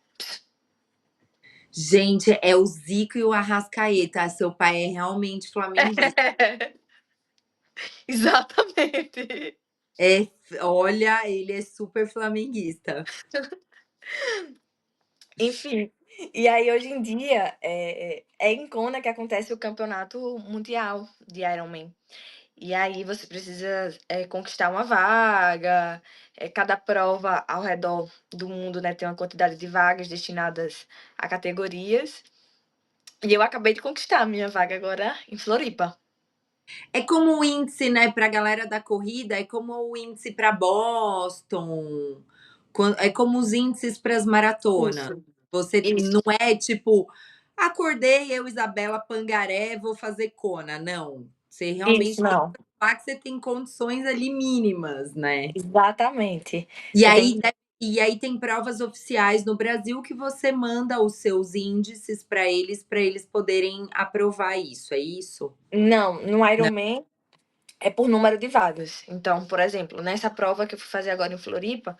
Gente, é o Zico e o Arrascaeta, seu pai é realmente flamenguista. Exatamente. É, olha, ele é super flamenguista. Enfim, e aí hoje em dia, é em Kona que acontece o campeonato mundial de Ironman. E aí você precisa, conquistar uma vaga, cada prova ao redor do mundo, né, tem uma quantidade de vagas destinadas a categorias, e eu acabei de conquistar a minha vaga agora em Floripa. É como o índice, né, para a galera da corrida, é como o índice para Boston, é como os índices para as maratonas. Isso, Você não isso, é tipo, acordei, eu, Isabela Pangaré, vou fazer Kona. Não. Você isso, realmente tem não, que provar que você tem condições ali mínimas, né? exatamente. E Você aí, tem e aí tem provas oficiais no Brasil que você manda os seus índices para eles poderem aprovar isso, é isso? não, no Não. Ironman é por número de vagas. Então, por exemplo, nessa prova que eu fui fazer agora em Floripa,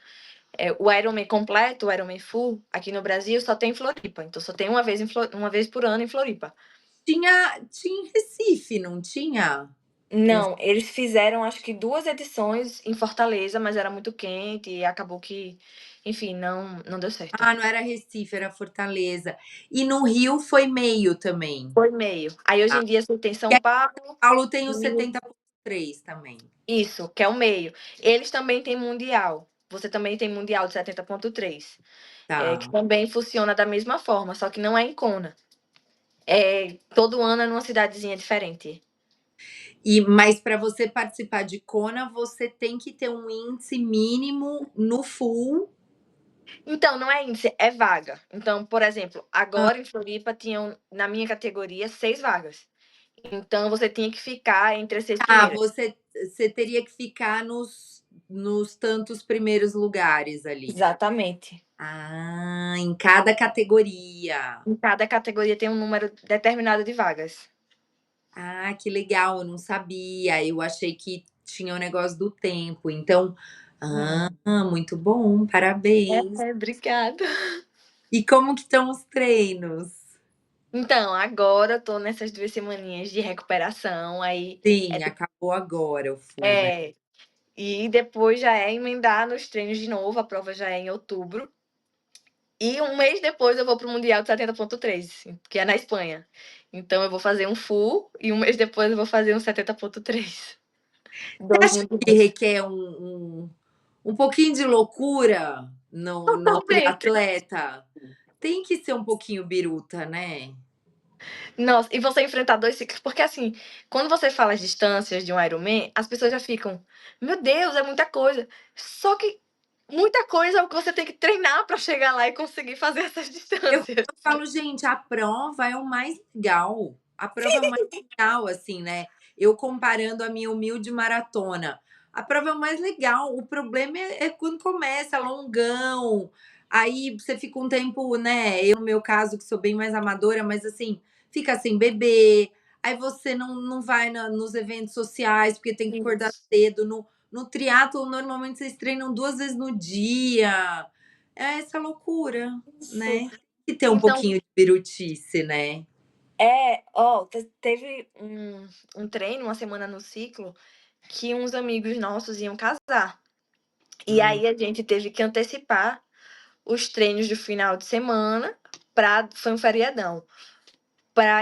o Ironman completo, o Ironman full, aqui no Brasil só tem em Floripa, então só tem uma vez por ano em Floripa. Tinha em Recife, não tinha? Não, eles fizeram acho que 2 edições em Fortaleza, mas era muito quente e acabou que, enfim, não deu certo. Ah, não era Recife, era Fortaleza. E no Rio foi meio também. Foi meio. Aí hoje Tá. em dia você tem E São aí Paulo, São Paulo tem o Rio, 70,3 também. isso, que é o meio. Eles também têm mundial. Você também tem mundial de 70,3, que Tá. também funciona da mesma forma, só que não é em Kona. Todo ano é numa cidadezinha diferente. Mas para você participar de Kona, você tem que ter um índice mínimo no full. Então, não é índice, é vaga. Então, por exemplo, Ah, agora em Floripa tinham, na minha categoria, 6 vagas. Então você tinha que ficar entre as 6 tá, primeiras. você teria que ficar nos nos tantos primeiros lugares ali. Exatamente. Ah, em cada categoria. Em cada categoria tem um número determinado de vagas. Ah, que legal, eu não sabia. Eu achei que tinha o negócio do tempo. Então, Não. muito bom, parabéns. Obrigada. E como que estão os treinos? Então, agora eu tô nessas 2 semaninhas de recuperação, aí Sim, acabou agora o full, né? é, e depois já é emendar nos treinos de novo, a prova já é em outubro. E um mês depois eu vou pro Mundial de 70.3, que é na Espanha. Então eu vou fazer um full e um mês depois eu vou fazer um 70.3. Você 2 acha que mundiais. requer um pouquinho de loucura no Totalmente. triatleta? Tem que ser um pouquinho biruta, né? Nossa, e você enfrentar 2 ciclos, porque assim, quando você fala as distâncias de um Ironman, as pessoas já ficam: "Meu Deus, é muita coisa". Só que muita coisa é o que você tem que treinar pra chegar lá e conseguir fazer essas Eu distâncias. falo: "Gente, a prova é o mais legal". A prova é o mais legal, assim, né. Eu comparando a minha humilde maratona. A prova é o mais legal, o problema é quando começa, longão, aí você fica um tempo, né, eu no meu caso que sou bem mais amadora, mas assim, fica sem beber, aí você não vai nos eventos sociais, porque tem que acordar Isso, cedo. No triatlon, normalmente, vocês treinam 2 vezes no dia. É essa loucura, isso. né. Que ter um Então, pouquinho de birutice, né. ó, teve um treino, uma semana no ciclo, que uns amigos nossos iam casar. E Hum. aí a gente teve que antecipar os treinos do final de semana foi um feriadão.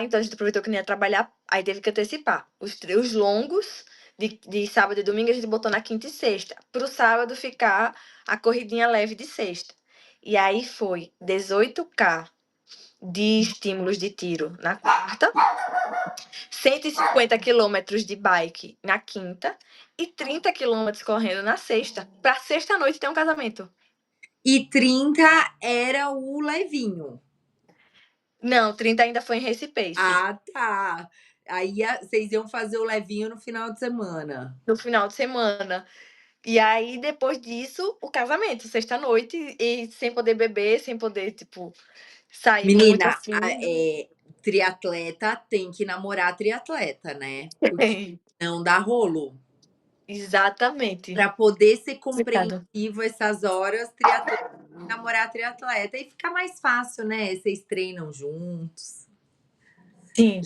Então a gente aproveitou que não ia trabalhar, aí teve que antecipar. Os longos de sábado e domingo a gente botou na quinta e sexta, para o sábado ficar a corridinha leve de sexta. E aí foi 18K de estímulos de tiro na quarta, 150 quilômetros de bike na quinta e 30 quilômetros correndo na sexta. Pra sexta-noite ter um casamento. E 30 era o levinho. Não, 30 ainda foi em Recife, Ah, tá. Aí vocês iam fazer o levinho no final de semana. no final de semana. E aí, depois disso, o casamento, sexta-noite, e sem poder beber, sem poder, tipo, sair muito Menina, assim. triatleta tem que namorar triatleta, né, porque não dá rolo. Exatamente. Para poder ser Complicado. compreensivo essas horas, triatleta namorar triatleta e fica mais fácil, né, vocês treinam juntos. Sim.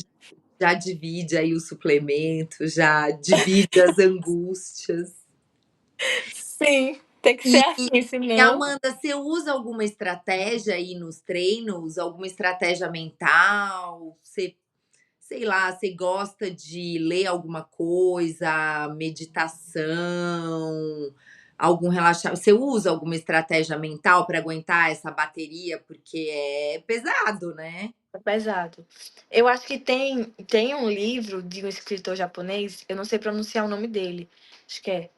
Já divide aí o suplemento, já divide as angústias. Sim, tem que ser assim, E senão. Amanda, você usa alguma estratégia aí nos treinos? Alguma estratégia mental? Você, sei lá, você gosta de ler alguma coisa, meditação, algum relaxamento? Você usa alguma estratégia mental para aguentar essa bateria? Porque é pesado, né? É pesado. Eu acho que tem um livro de um escritor japonês, eu não sei pronunciar o nome dele. Acho que é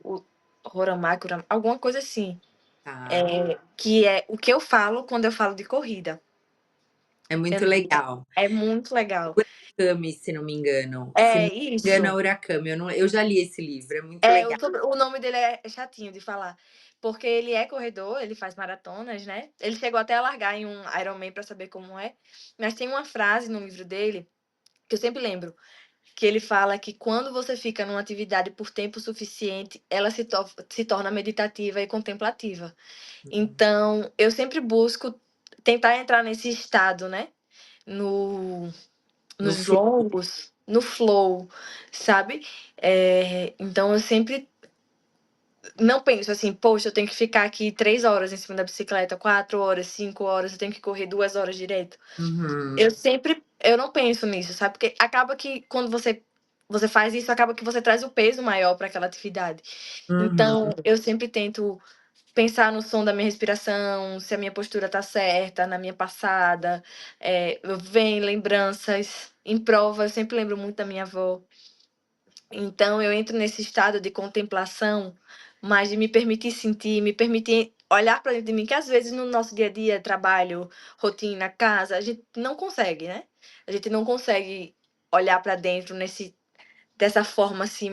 o Horamaki, alguma coisa assim. Tá. Que é o que eu falo quando eu falo de corrida. É Eu muito não- legal. É muito legal. Murakami, se não me engano. Se É não me engano, é isso. Murakami. Eu já li esse livro, é muito legal. O nome dele é chatinho de falar, porque ele é corredor, ele faz maratonas, né? Ele chegou até a largar em um Ironman para saber como é, mas tem uma frase no livro dele que eu sempre lembro, que ele fala que quando você fica numa atividade por tempo suficiente, ela se torna meditativa e contemplativa. Então, eu sempre busco tentar entrar nesse estado, né? No, No nos flow. longos, no flow, sabe? Então, eu sempre não penso assim, poxa, eu tenho que ficar aqui 3 horas em cima da bicicleta, 4 horas, 5 horas, eu tenho que correr 2 horas direto. Uhum, Eu não penso nisso, sabe? Porque acaba que quando você faz isso, acaba que você traz o peso maior para aquela atividade. uhum, Então, eu sempre tento pensar no som da minha respiração, se a minha postura tá certa, na minha passada. Vem lembranças em prova, eu sempre lembro muito da minha avó. Então eu entro nesse estado de contemplação, mas de me permitir sentir, me permitir olhar para dentro de mim, que às vezes no nosso dia a dia, trabalho, rotina, casa, a gente não consegue, né? A gente não consegue olhar para dentro dessa forma assim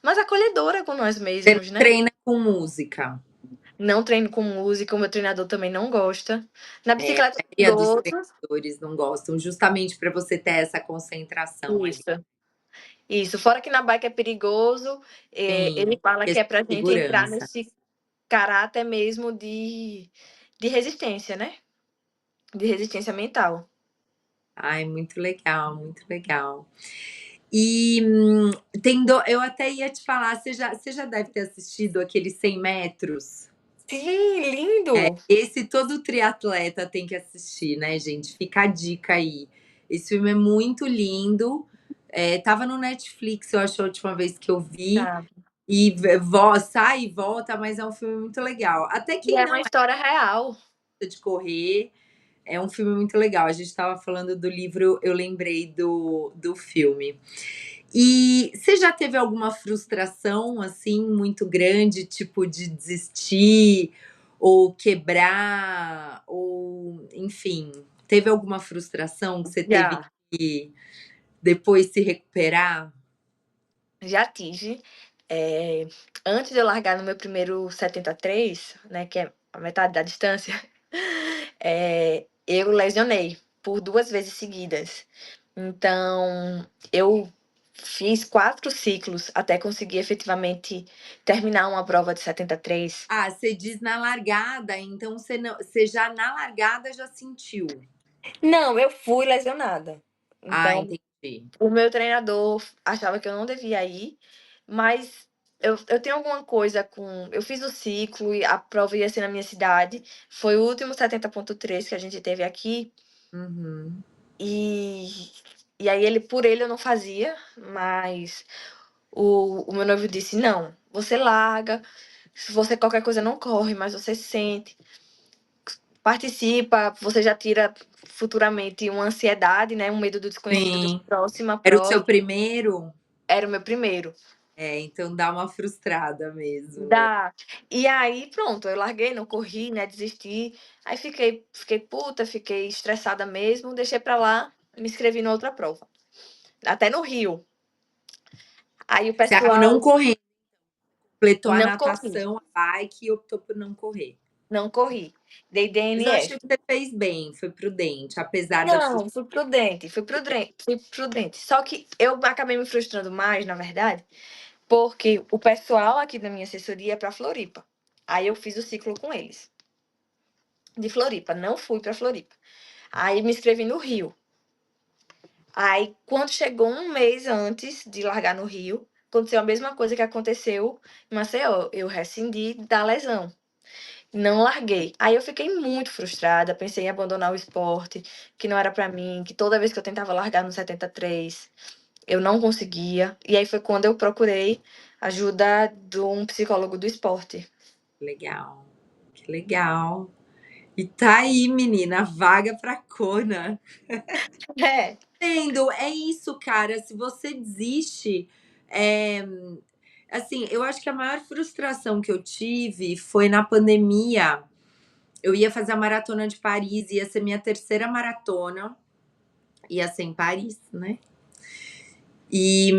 mas acolhedora com nós Você mesmos, né? treina com música. Não treino com música, o meu treinador também não gosta. Na A bicicleta eu maioria dos gosto. treinadores não gostam, justamente para você ter essa concentração ali. Isso, isso. Fora que na bike é perigoso, ele Sim, fala que é questão pra de gente entrar segurança. nesse caráter mesmo de resistência, né? De resistência mental. Ai, muito legal, muito legal. E eu até ia te falar, você já deve ter assistido aquele 100 metros? Sim, lindo! Esse todo triatleta tem que assistir, né, gente? Fica a dica aí. Esse filme é muito lindo. Tava no Netflix, eu acho, a última vez que eu vi. Tá. E sai e volta, mas é um filme muito legal. Até E quem é uma não história real. gosta de correr, é um filme muito legal. A gente estava falando do livro, eu lembrei do filme. E você já teve alguma frustração, assim, muito grande, tipo de desistir ou quebrar ou enfim, teve alguma frustração que você teve Já, que depois se recuperar? já tive. É, antes de eu largar no meu primeiro 73, né, que é a metade da distância, eu lesionei por 2 vezes seguidas. Então, eu fiz 4 ciclos até conseguir efetivamente terminar uma prova de 73. Ah, você diz na largada, então você já na largada já sentiu. Não, eu fui lesionada. Ah, Então, entendi. o meu treinador achava que eu não devia ir, mas eu tenho alguma coisa com. Eu fiz o ciclo e a prova ia ser na minha cidade. Foi o último 70.3 que a gente teve aqui. Uhum. E, e aí por ele eu não fazia, mas o meu noivo disse, não, você larga, se você qualquer coisa não corre, mas você sente, participa, você já tira futuramente uma ansiedade, né? Um medo do desconhecido da Sim. próxima Era o seu prova. primeiro? Era o meu primeiro. Então dá uma frustrada mesmo, né. Dá. E aí, pronto, eu larguei, não corri, né? Desisti. Aí fiquei puta, fiquei estressada mesmo, deixei pra lá, me inscrevi na outra prova. Até no Rio. Aí o Você acabou não pessoal correndo, completou a não corri, natação, a bike e optou por não correr. não corri. Dei Mas eu DNF. achei que você fez bem, foi prudente, apesar da Não, frustração. fui prudente, fui prudente. Só que eu acabei me frustrando mais, na verdade, porque o pessoal aqui da minha assessoria é pra Floripa. Aí eu fiz o ciclo com eles, de Floripa, não fui pra Floripa. Aí me inscrevi no Rio. Aí, quando chegou um mês antes de largar no Rio, aconteceu a mesma coisa que aconteceu em Maceió. Eu rescindi da lesão. Não larguei. Aí eu fiquei muito frustrada, pensei em abandonar o esporte, que não era pra mim, que toda vez que eu tentava largar no 73, eu não conseguia. E aí foi quando eu procurei ajuda de um psicólogo do esporte. Legal, que legal. E tá aí menina, vaga pra Kona. É, Vendo, é isso cara, se você desiste, eh, assim, eu acho que a maior frustração que eu tive foi na pandemia. Eu ia fazer a maratona de Paris, ia ser minha terceira maratona, ia ser em Paris, né. E,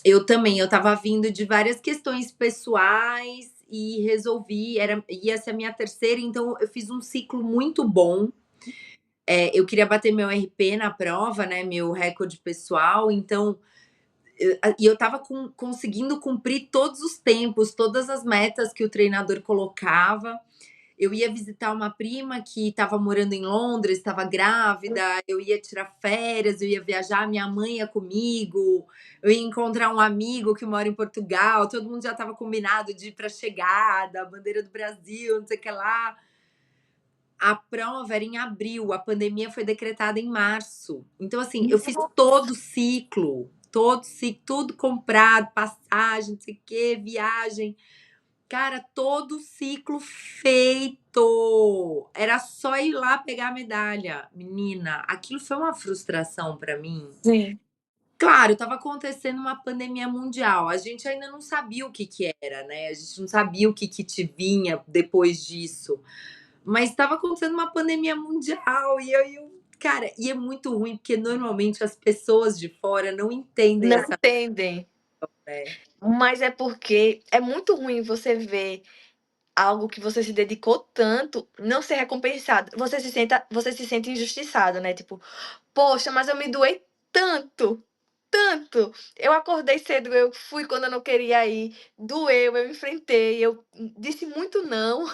eu estava vindo de várias questões pessoais e resolvi ia ser a minha terceira, então eu fiz um ciclo muito bom. Eu queria bater meu RP na prova, né, meu recorde pessoal, então eu estava conseguindo cumprir todos os tempos, todas as metas que o treinador colocava. Eu ia visitar uma prima que estava morando em Londres, estava grávida, eu ia tirar férias, eu ia viajar, minha mãe ia comigo, eu ia encontrar um amigo que mora em Portugal, todo mundo já estava combinado de ir para a chegada, a bandeira do Brasil, não sei o que lá. A prova era em abril, a pandemia foi decretada em março. Então, assim, eu fiz todo ciclo, tudo comprado, passagem, não sei o quê, viagem. Cara, todo ciclo feito. Era só ir lá pegar a medalha. Menina, aquilo foi uma frustração pra mim. sim. Claro, estava acontecendo uma pandemia mundial. A gente ainda não sabia o que que era, né? A gente não sabia o que que te vinha depois disso. Mas estava acontecendo uma pandemia mundial cara, e é muito ruim porque normalmente as pessoas de fora não entendem Não essa, entendem. né? Mas é porque é muito ruim você ver algo que você se dedicou tanto não ser recompensado. Você se sente injustiçado, né? Tipo, poxa, mas eu me doei tanto, tanto. Eu acordei cedo, eu fui quando eu não queria ir, doeu, eu enfrentei, eu disse muito não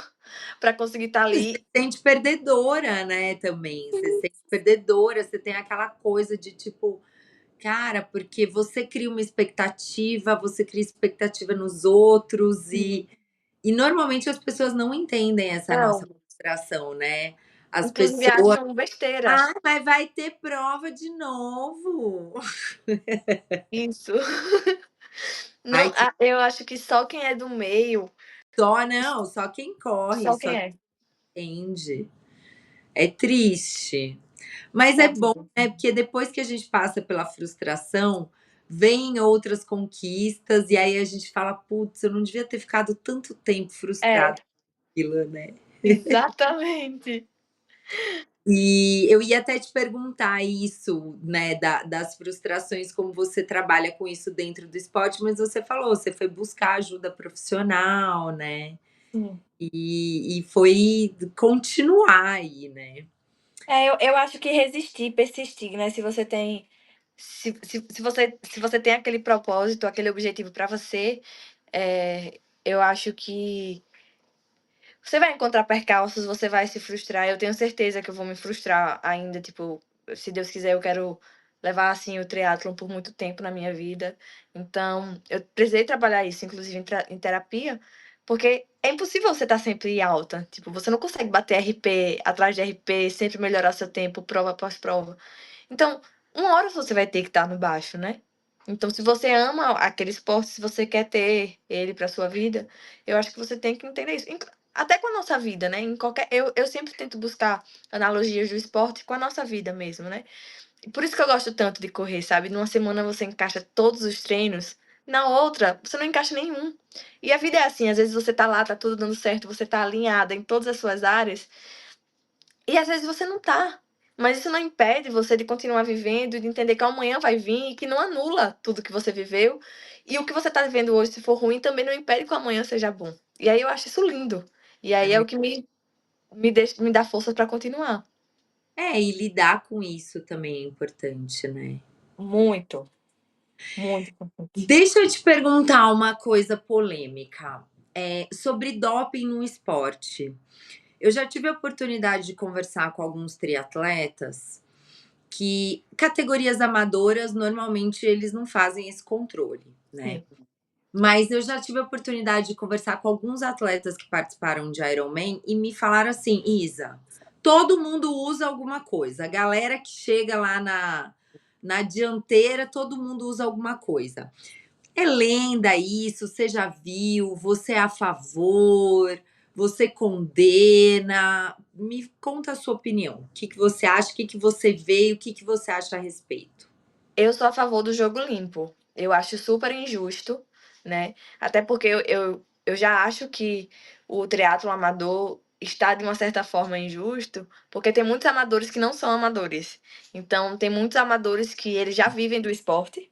para conseguir estar Você se ali. sente perdedora, né, também. Você se sente perdedora, você tem aquela coisa de tipo, cara, porque você cria expectativa nos outros Sim. e normalmente as pessoas não entendem essa nossa Não, frustração, né? As inclusive pessoas, acham besteira. ah, mas vai ter prova de novo. Isso. Ai, Não, que eu acho que só quem é do meio, só não, só quem corre, só só quem quem é. entende. É triste. Mas é bom, Horrível. né? Porque depois que a gente passa pela frustração, vem outras conquistas, e aí a gente fala, putz, eu não devia ter ficado tanto tempo É, frustrada com aquilo, né? exatamente. E eu ia até te perguntar isso, né, das frustrações, como você trabalha com isso dentro do esporte, mas você falou, você foi buscar ajuda profissional, né? Sim. E foi continuar aí, né? É, eu acho que resistir, persistir, né, se você tem se você tem aquele propósito, aquele objetivo para você, eu acho que você vai encontrar percalços, você vai se frustrar. Eu tenho certeza que eu vou me frustrar ainda, tipo, se Deus quiser, eu quero levar, assim, o triatlon por muito tempo na minha vida. Então, eu precisei trabalhar isso, inclusive em terapia, porque é impossível você estar sempre alta. Tipo, você não consegue bater RP atrás de RP, sempre melhorar seu tempo, prova após prova. Então, uma hora você vai ter que estar no baixo, né? Então, se você ama aquele esporte, se você quer ter ele para sua vida, eu acho que você tem que entender isso. Até com a nossa vida, né? Eu sempre tento buscar analogias do esporte com a nossa vida mesmo, né? E por isso que eu gosto tanto de correr, sabe? Numa semana você encaixa todos os treinos, na outra você não encaixa nenhum. E a vida é assim, às vezes você tá lá, tá tudo dando certo, você tá alinhada em todas as suas áreas, e às vezes você não tá. Mas isso não impede você de continuar vivendo e de entender que o amanhã vai vir e que não anula tudo que você viveu. E o que você tá vivendo hoje, se for ruim, também não impede que o amanhã seja bom. E aí eu acho isso lindo. E aí é o que me dá força para continuar. E lidar com isso também é importante, né? Muito, muito importante. Deixa eu te perguntar uma coisa polêmica, sobre doping no esporte. Eu já tive a oportunidade de conversar com alguns triatletas que categorias amadoras, normalmente, eles não fazem esse controle, né. Sim. Mas eu já tive a oportunidade de conversar com alguns atletas que participaram de Ironman e me falaram assim: "Isa, todo mundo usa alguma coisa. A galera que chega lá na dianteira, todo mundo usa alguma coisa. É lenda isso? Você já viu? Você é a favor? Você condena? Me conta a sua opinião. O que que você acha? O que que você vê? O que que você acha a respeito?" Eu sou a favor do jogo limpo. Eu acho super injusto, né? Até porque eu já acho que o triatlo amador está de uma certa forma injusto, porque tem muitos amadores que não são amadores. Então, tem muitos amadores que eles já vivem do esporte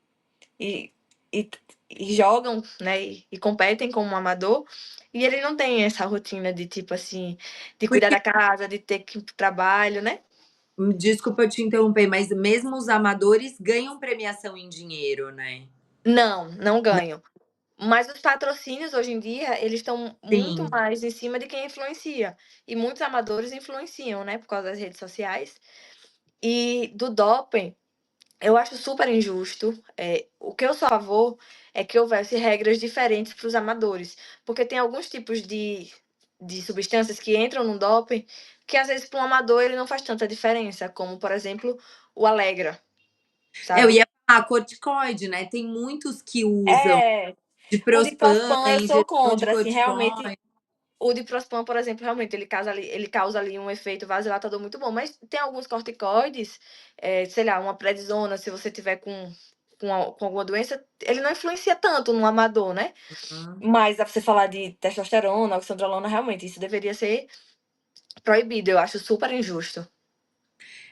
e, e, e jogam, né? E competem como um amador. E ele não tem essa rotina de tipo assim, de cuidar Porque da casa, de ter que ir pro trabalho, né? desculpa eu te interromper, mas mesmo os amadores ganham premiação em dinheiro, né? Não, não ganham. Mas os patrocínios hoje em dia, eles estão muito Sim. mais em cima de quem influencia. E muitos amadores influenciam, né, por causa das redes sociais. E do doping, eu acho super injusto. O que eu sou a favor é que houvesse regras diferentes para os amadores. Porque tem alguns tipos de substâncias que entram no doping que às vezes para um amador ele não faz tanta diferença, como por exemplo o Alegra, Eu sabe? ia falar corticoide, né? Tem muitos que usam É, de o de Prospan, Prospan eu sou injeção de contra, assim, realmente. corticoide. O Diprospan, por exemplo, realmente ele causa ali um efeito vasodilatador muito bom, mas tem alguns corticoides, sei lá, uma prednisona, se você tiver com alguma doença, ele não influencia tanto no amador, né. Hum. Mas dá pra você falar de testosterona, oxandrolona, realmente isso deveria ser proibido, eu acho super injusto.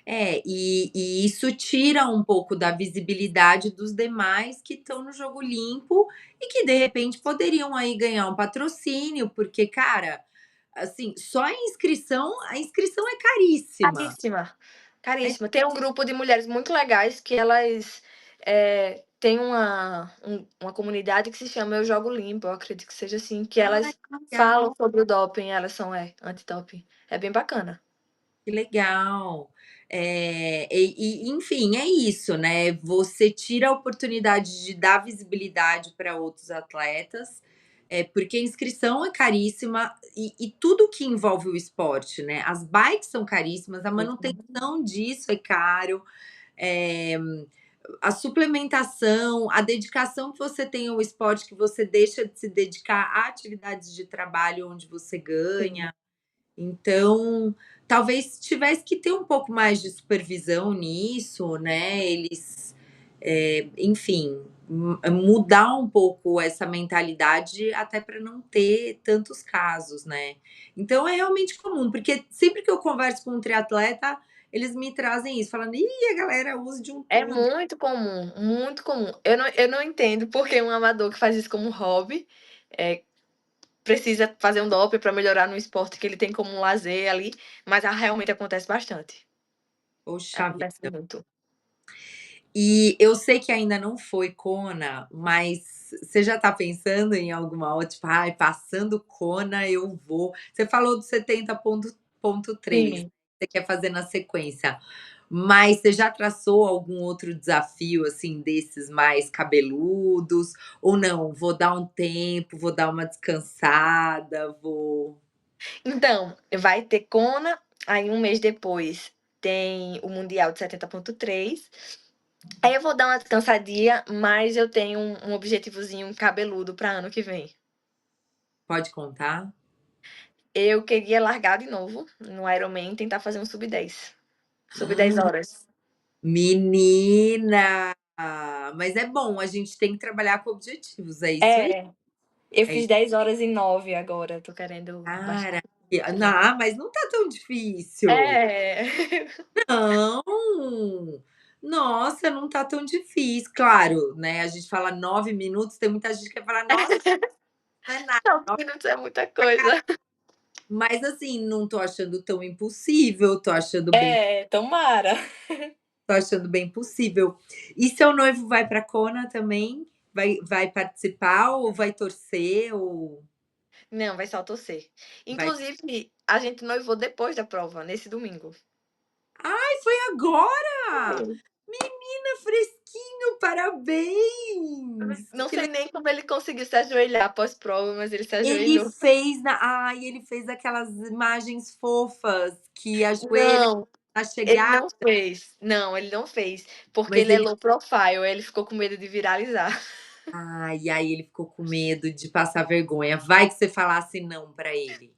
E isso tira um pouco da visibilidade dos demais que estão no jogo limpo e que de repente poderiam aí ganhar um patrocínio, porque, cara, assim, só a inscrição é caríssima. Caríssima, É caríssima. Tem um grupo de mulheres muito legais que elas têm uma comunidade que se chama Eu Jogo Limpo, eu acredito que seja assim, que ai, elas que falam legal, sobre o doping, elas são anti-doping. É bem bacana. que legal. Enfim, é isso, né? Você tira a oportunidade de dar visibilidade para outros atletas, porque a inscrição é caríssima e tudo que envolve o esporte, né? As bikes são caríssimas, a manutenção disso é caro, é, a suplementação, a dedicação que você tem ao esporte, que você deixa de se dedicar a atividades de trabalho onde você Sim. ganha. Então, talvez tivesse que ter um pouco mais de supervisão nisso, né? Eles, enfim, mudar um pouco essa mentalidade até para não ter tantos casos, né? Então é realmente comum, porque sempre que eu converso com um triatleta, eles me trazem isso, falando, ih, a galera usa de um É tudo. muito comum, muito comum. Eu não entendo porque um amador que faz isso como hobby precisa fazer um doping para melhorar no esporte que ele tem como um lazer ali, mas realmente acontece bastante. Poxa Acontece vida. muito. E eu sei que ainda não foi Kona, mas você já tá pensando em alguma outra, tipo, ai, passando Kona eu vou. Você falou do 70,3, Sim. você quer fazer na sequência. Mas você já traçou algum outro desafio assim desses mais cabeludos? Ou não, vou dar um tempo, vou dar uma descansada, vou. Então, vai ter Kona, aí um mês depois tem o Mundial de 70,3. Aí eu vou dar uma descansadinha, mas eu tenho um objetivozinho cabeludo para ano que vem. Pode contar? Eu queria largar de novo no Ironman e tentar fazer um sub-10. Sub-10 Ah, horas. menina! Mas é bom, a gente tem que trabalhar com objetivos, é isso aí. É, eu É fiz 10 horas e 9 agora, tô querendo baixar Cara, um pouquinho. não, mas não tá tão difícil. É. Não. Nossa, não tá tão difícil. Claro, né, a gente fala 9 minutos, tem muita gente que vai falar: "Nossa, não é nada". 9 minutos é muita coisa. Mas, assim, não tô achando tão impossível, É, tomara. tô achando bem possível. E seu noivo vai pra Kona também? Vai participar ou vai torcer ou Não, vai só torcer. vai Inclusive, a gente noivou depois da prova, nesse domingo. ai, foi agora? Foi. Menina, fresquinho, parabéns! Não Que sei nem como ele conseguiu se ajoelhar pós-prova, mas ele se Ele ajoelhou. fez ele fez aquelas imagens fofas que ajoelha Não, na ele chegada, não fez. Não, ele não fez, porque mas ele é ele low profile, ele ficou com medo de viralizar. e aí ele ficou com medo de passar vergonha. Vai que você falasse não pra ele.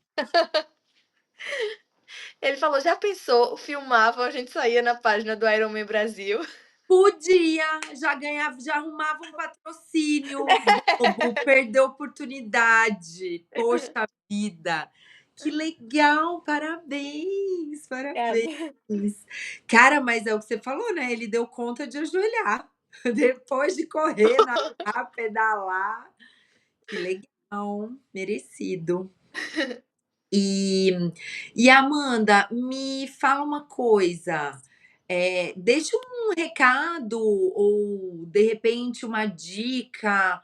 Ele falou: "Já pensou, filmava, a gente saía na página do Ironman Brasil". Podia, já ganhava, já arrumava um patrocínio, bobo, perdeu a oportunidade. Poxa vida, que legal, parabéns, parabéns. É. Cara, mas é o que você falou, né? Ele deu conta de ajoelhar depois de correr, nadar, pedalar. Que legal, merecido. E, Amanda, me fala uma coisa. Deixa um recado ou de repente uma dica.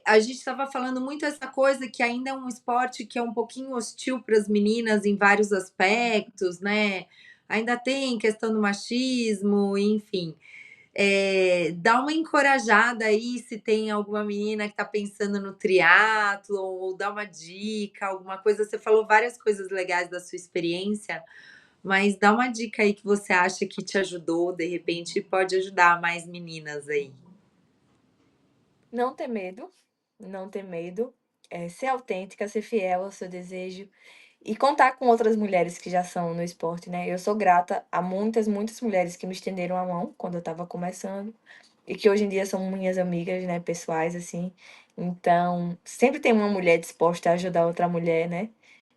A gente estava falando muito essa coisa que ainda é um esporte que é um pouquinho hostil para as meninas em vários aspectos, né? Ainda tem questão do machismo, enfim. Dá uma encorajada aí se tem alguma menina que está pensando no triatlo ou dá uma dica, alguma coisa. Você falou várias coisas legais da sua experiência, mas dá uma dica aí que você acha que te ajudou, de repente pode ajudar mais meninas aí. Não ter medo, não ter medo, ser autêntica, ser fiel ao seu desejo e contar com outras mulheres que já são no esporte, né. Eu sou grata a muitas, muitas mulheres que me estenderam a mão quando eu estava começando e que hoje em dia são minhas amigas, né, pessoais, assim. Então, sempre tem uma mulher disposta a ajudar outra mulher, né,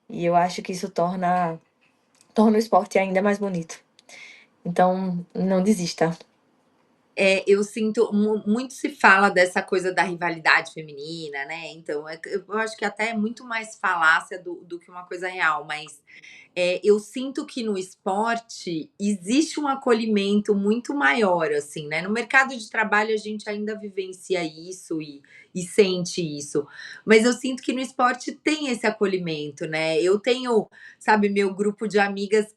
e eu acho que isso torna o esporte ainda mais bonito. Então, não desista. Eu sinto muito se fala dessa coisa da rivalidade feminina, né? Então, eu acho que até é muito mais falácia do que uma coisa real, mas eu sinto que no esporte existe um acolhimento muito maior, assim, né? No mercado de trabalho a gente ainda vivencia isso e sente isso, mas eu sinto que no esporte tem esse acolhimento, né? Eu tenho, sabe, meu grupo de amigas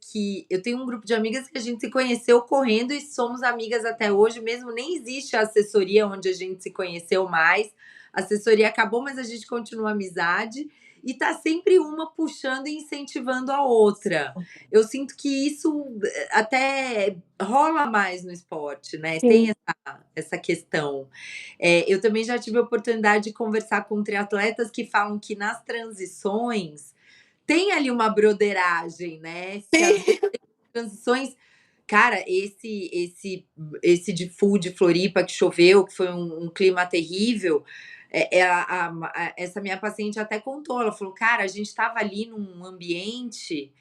eu tenho um grupo de amigas que a gente se conheceu correndo e somos amigas até hoje, mesmo nem existe a assessoria onde a gente se conheceu mais. A assessoria acabou, mas a gente continua amizade. E tá sempre uma puxando e incentivando a outra. Eu sinto que isso até rola mais no esporte, né? Tem Sim. essa questão. Eu também já tive a oportunidade de conversar com triatletas que falam que nas transições tem ali uma broderagem, né? Que às vezes Sim. transições. Cara, esse de Full de Floripa que choveu, que foi um clima terrível, essa minha paciente até contou, ela falou, cara, a gente estava ali num ambiente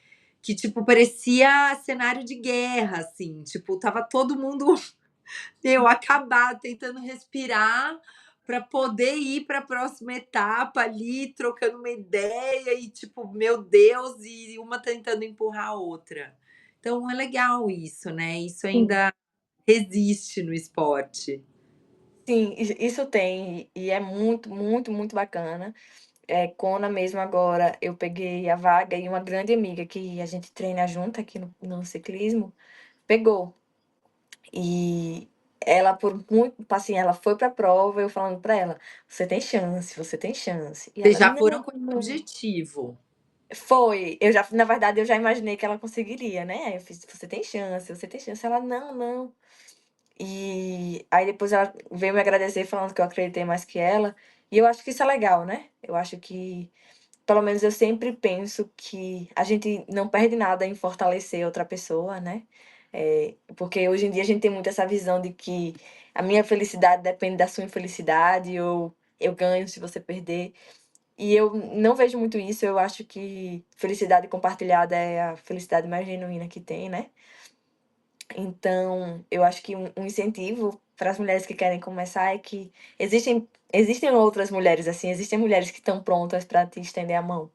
que, tipo, parecia cenário de guerra, assim, tipo, tava todo mundo, acabado, tentando respirar para poder ir para a próxima etapa ali, trocando uma ideia e, tipo, meu Deus, e uma tentando empurrar a outra. Então é legal isso, né? Isso ainda existe no esporte. Sim, isso tem, e é muito, muito, muito bacana. Kona mesmo agora, eu peguei a vaga e uma grande amiga que a gente treina junto aqui no ciclismo, pegou. E ela, por muito, assim, ela foi pra prova, eu falando pra ela, você tem chance, você tem chance. E Vocês ela, já foram com esse não. objetivo. Foi, na verdade, eu já imaginei que ela conseguiria, né? Aí eu fiz, você tem chance, você tem chance. Ela, não, não. E aí depois ela veio me agradecer falando que eu acreditei mais que ela. E eu acho que isso é legal, né? Eu acho que, pelo menos eu sempre penso que a gente não perde nada em fortalecer outra pessoa, né? Porque hoje em dia a gente tem muito essa visão de que a minha felicidade depende da sua infelicidade, ou eu ganho se você perder. E eu não vejo muito isso, eu acho que felicidade compartilhada é a felicidade mais genuína que tem, né? Então, eu acho que um incentivo para as mulheres que querem começar é que existem outras mulheres, assim, existem mulheres que estão prontas para te estender a mão.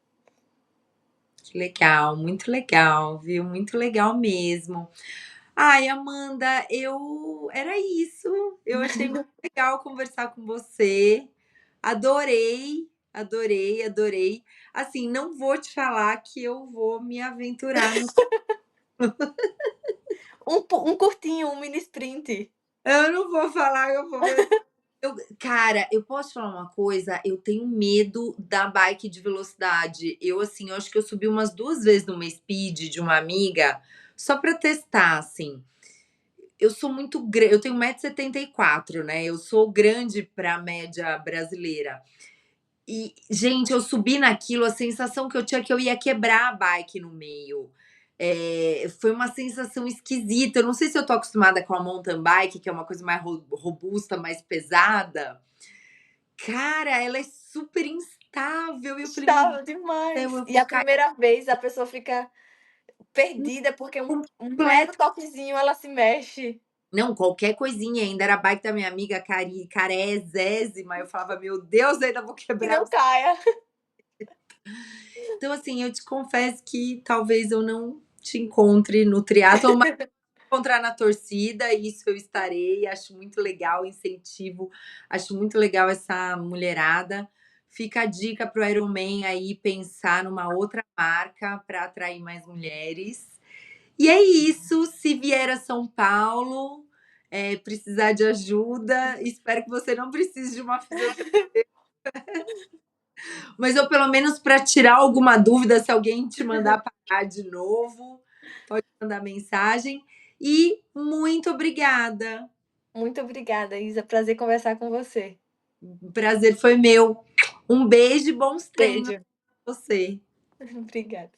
Que legal, viu? Muito legal mesmo. Ai, Amanda, era isso. Eu achei muito legal conversar com você. Adorei, adorei, adorei. Assim, não vou te falar que eu vou me aventurar no. Um curtinho, um mini sprint. Eu não vou falar, cara, eu posso te falar uma coisa? Eu tenho medo da bike de velocidade. Assim, eu acho que eu subi umas 2 vezes numa speed de uma amiga só pra testar, assim. Eu sou muito grande, eu tenho 1,74 m, né? Eu sou grande pra média brasileira. E, gente, eu subi naquilo, a sensação que eu tinha é que eu ia quebrar a bike no meio. Foi uma sensação esquisita. Eu não sei se eu tô acostumada com a mountain bike, que é uma coisa mais robusta, mais pesada. Cara, ela é super instável. E eu falei, meu Deus Estava do céu, demais. eu E vou a cair primeira vez a pessoa fica perdida porque um mero completo. toquezinho ela se mexe. Não, qualquer coisinha. Ainda era a bike da minha amiga carezésima. Eu falava, meu Deus, ainda vou Que quebrar. não caia. Então, assim, eu te confesso que talvez eu não te encontre no triatlo, mas encontrar na torcida, isso eu estarei. Acho muito legal, incentivo. Acho muito legal essa mulherada. Fica a dica para o Ironman aí pensar numa outra marca para atrair mais mulheres. E é isso. Se vier a São Paulo, precisar de ajuda, espero que você não precise de uma fisioterapia. Mas eu, pelo menos, para tirar alguma dúvida, se alguém te mandar parar de novo, pode mandar mensagem. E muito obrigada. Muito obrigada, Isa. Prazer conversar com você. O prazer foi meu. Um beijo e bons treinos Beijo. pra você. Obrigada.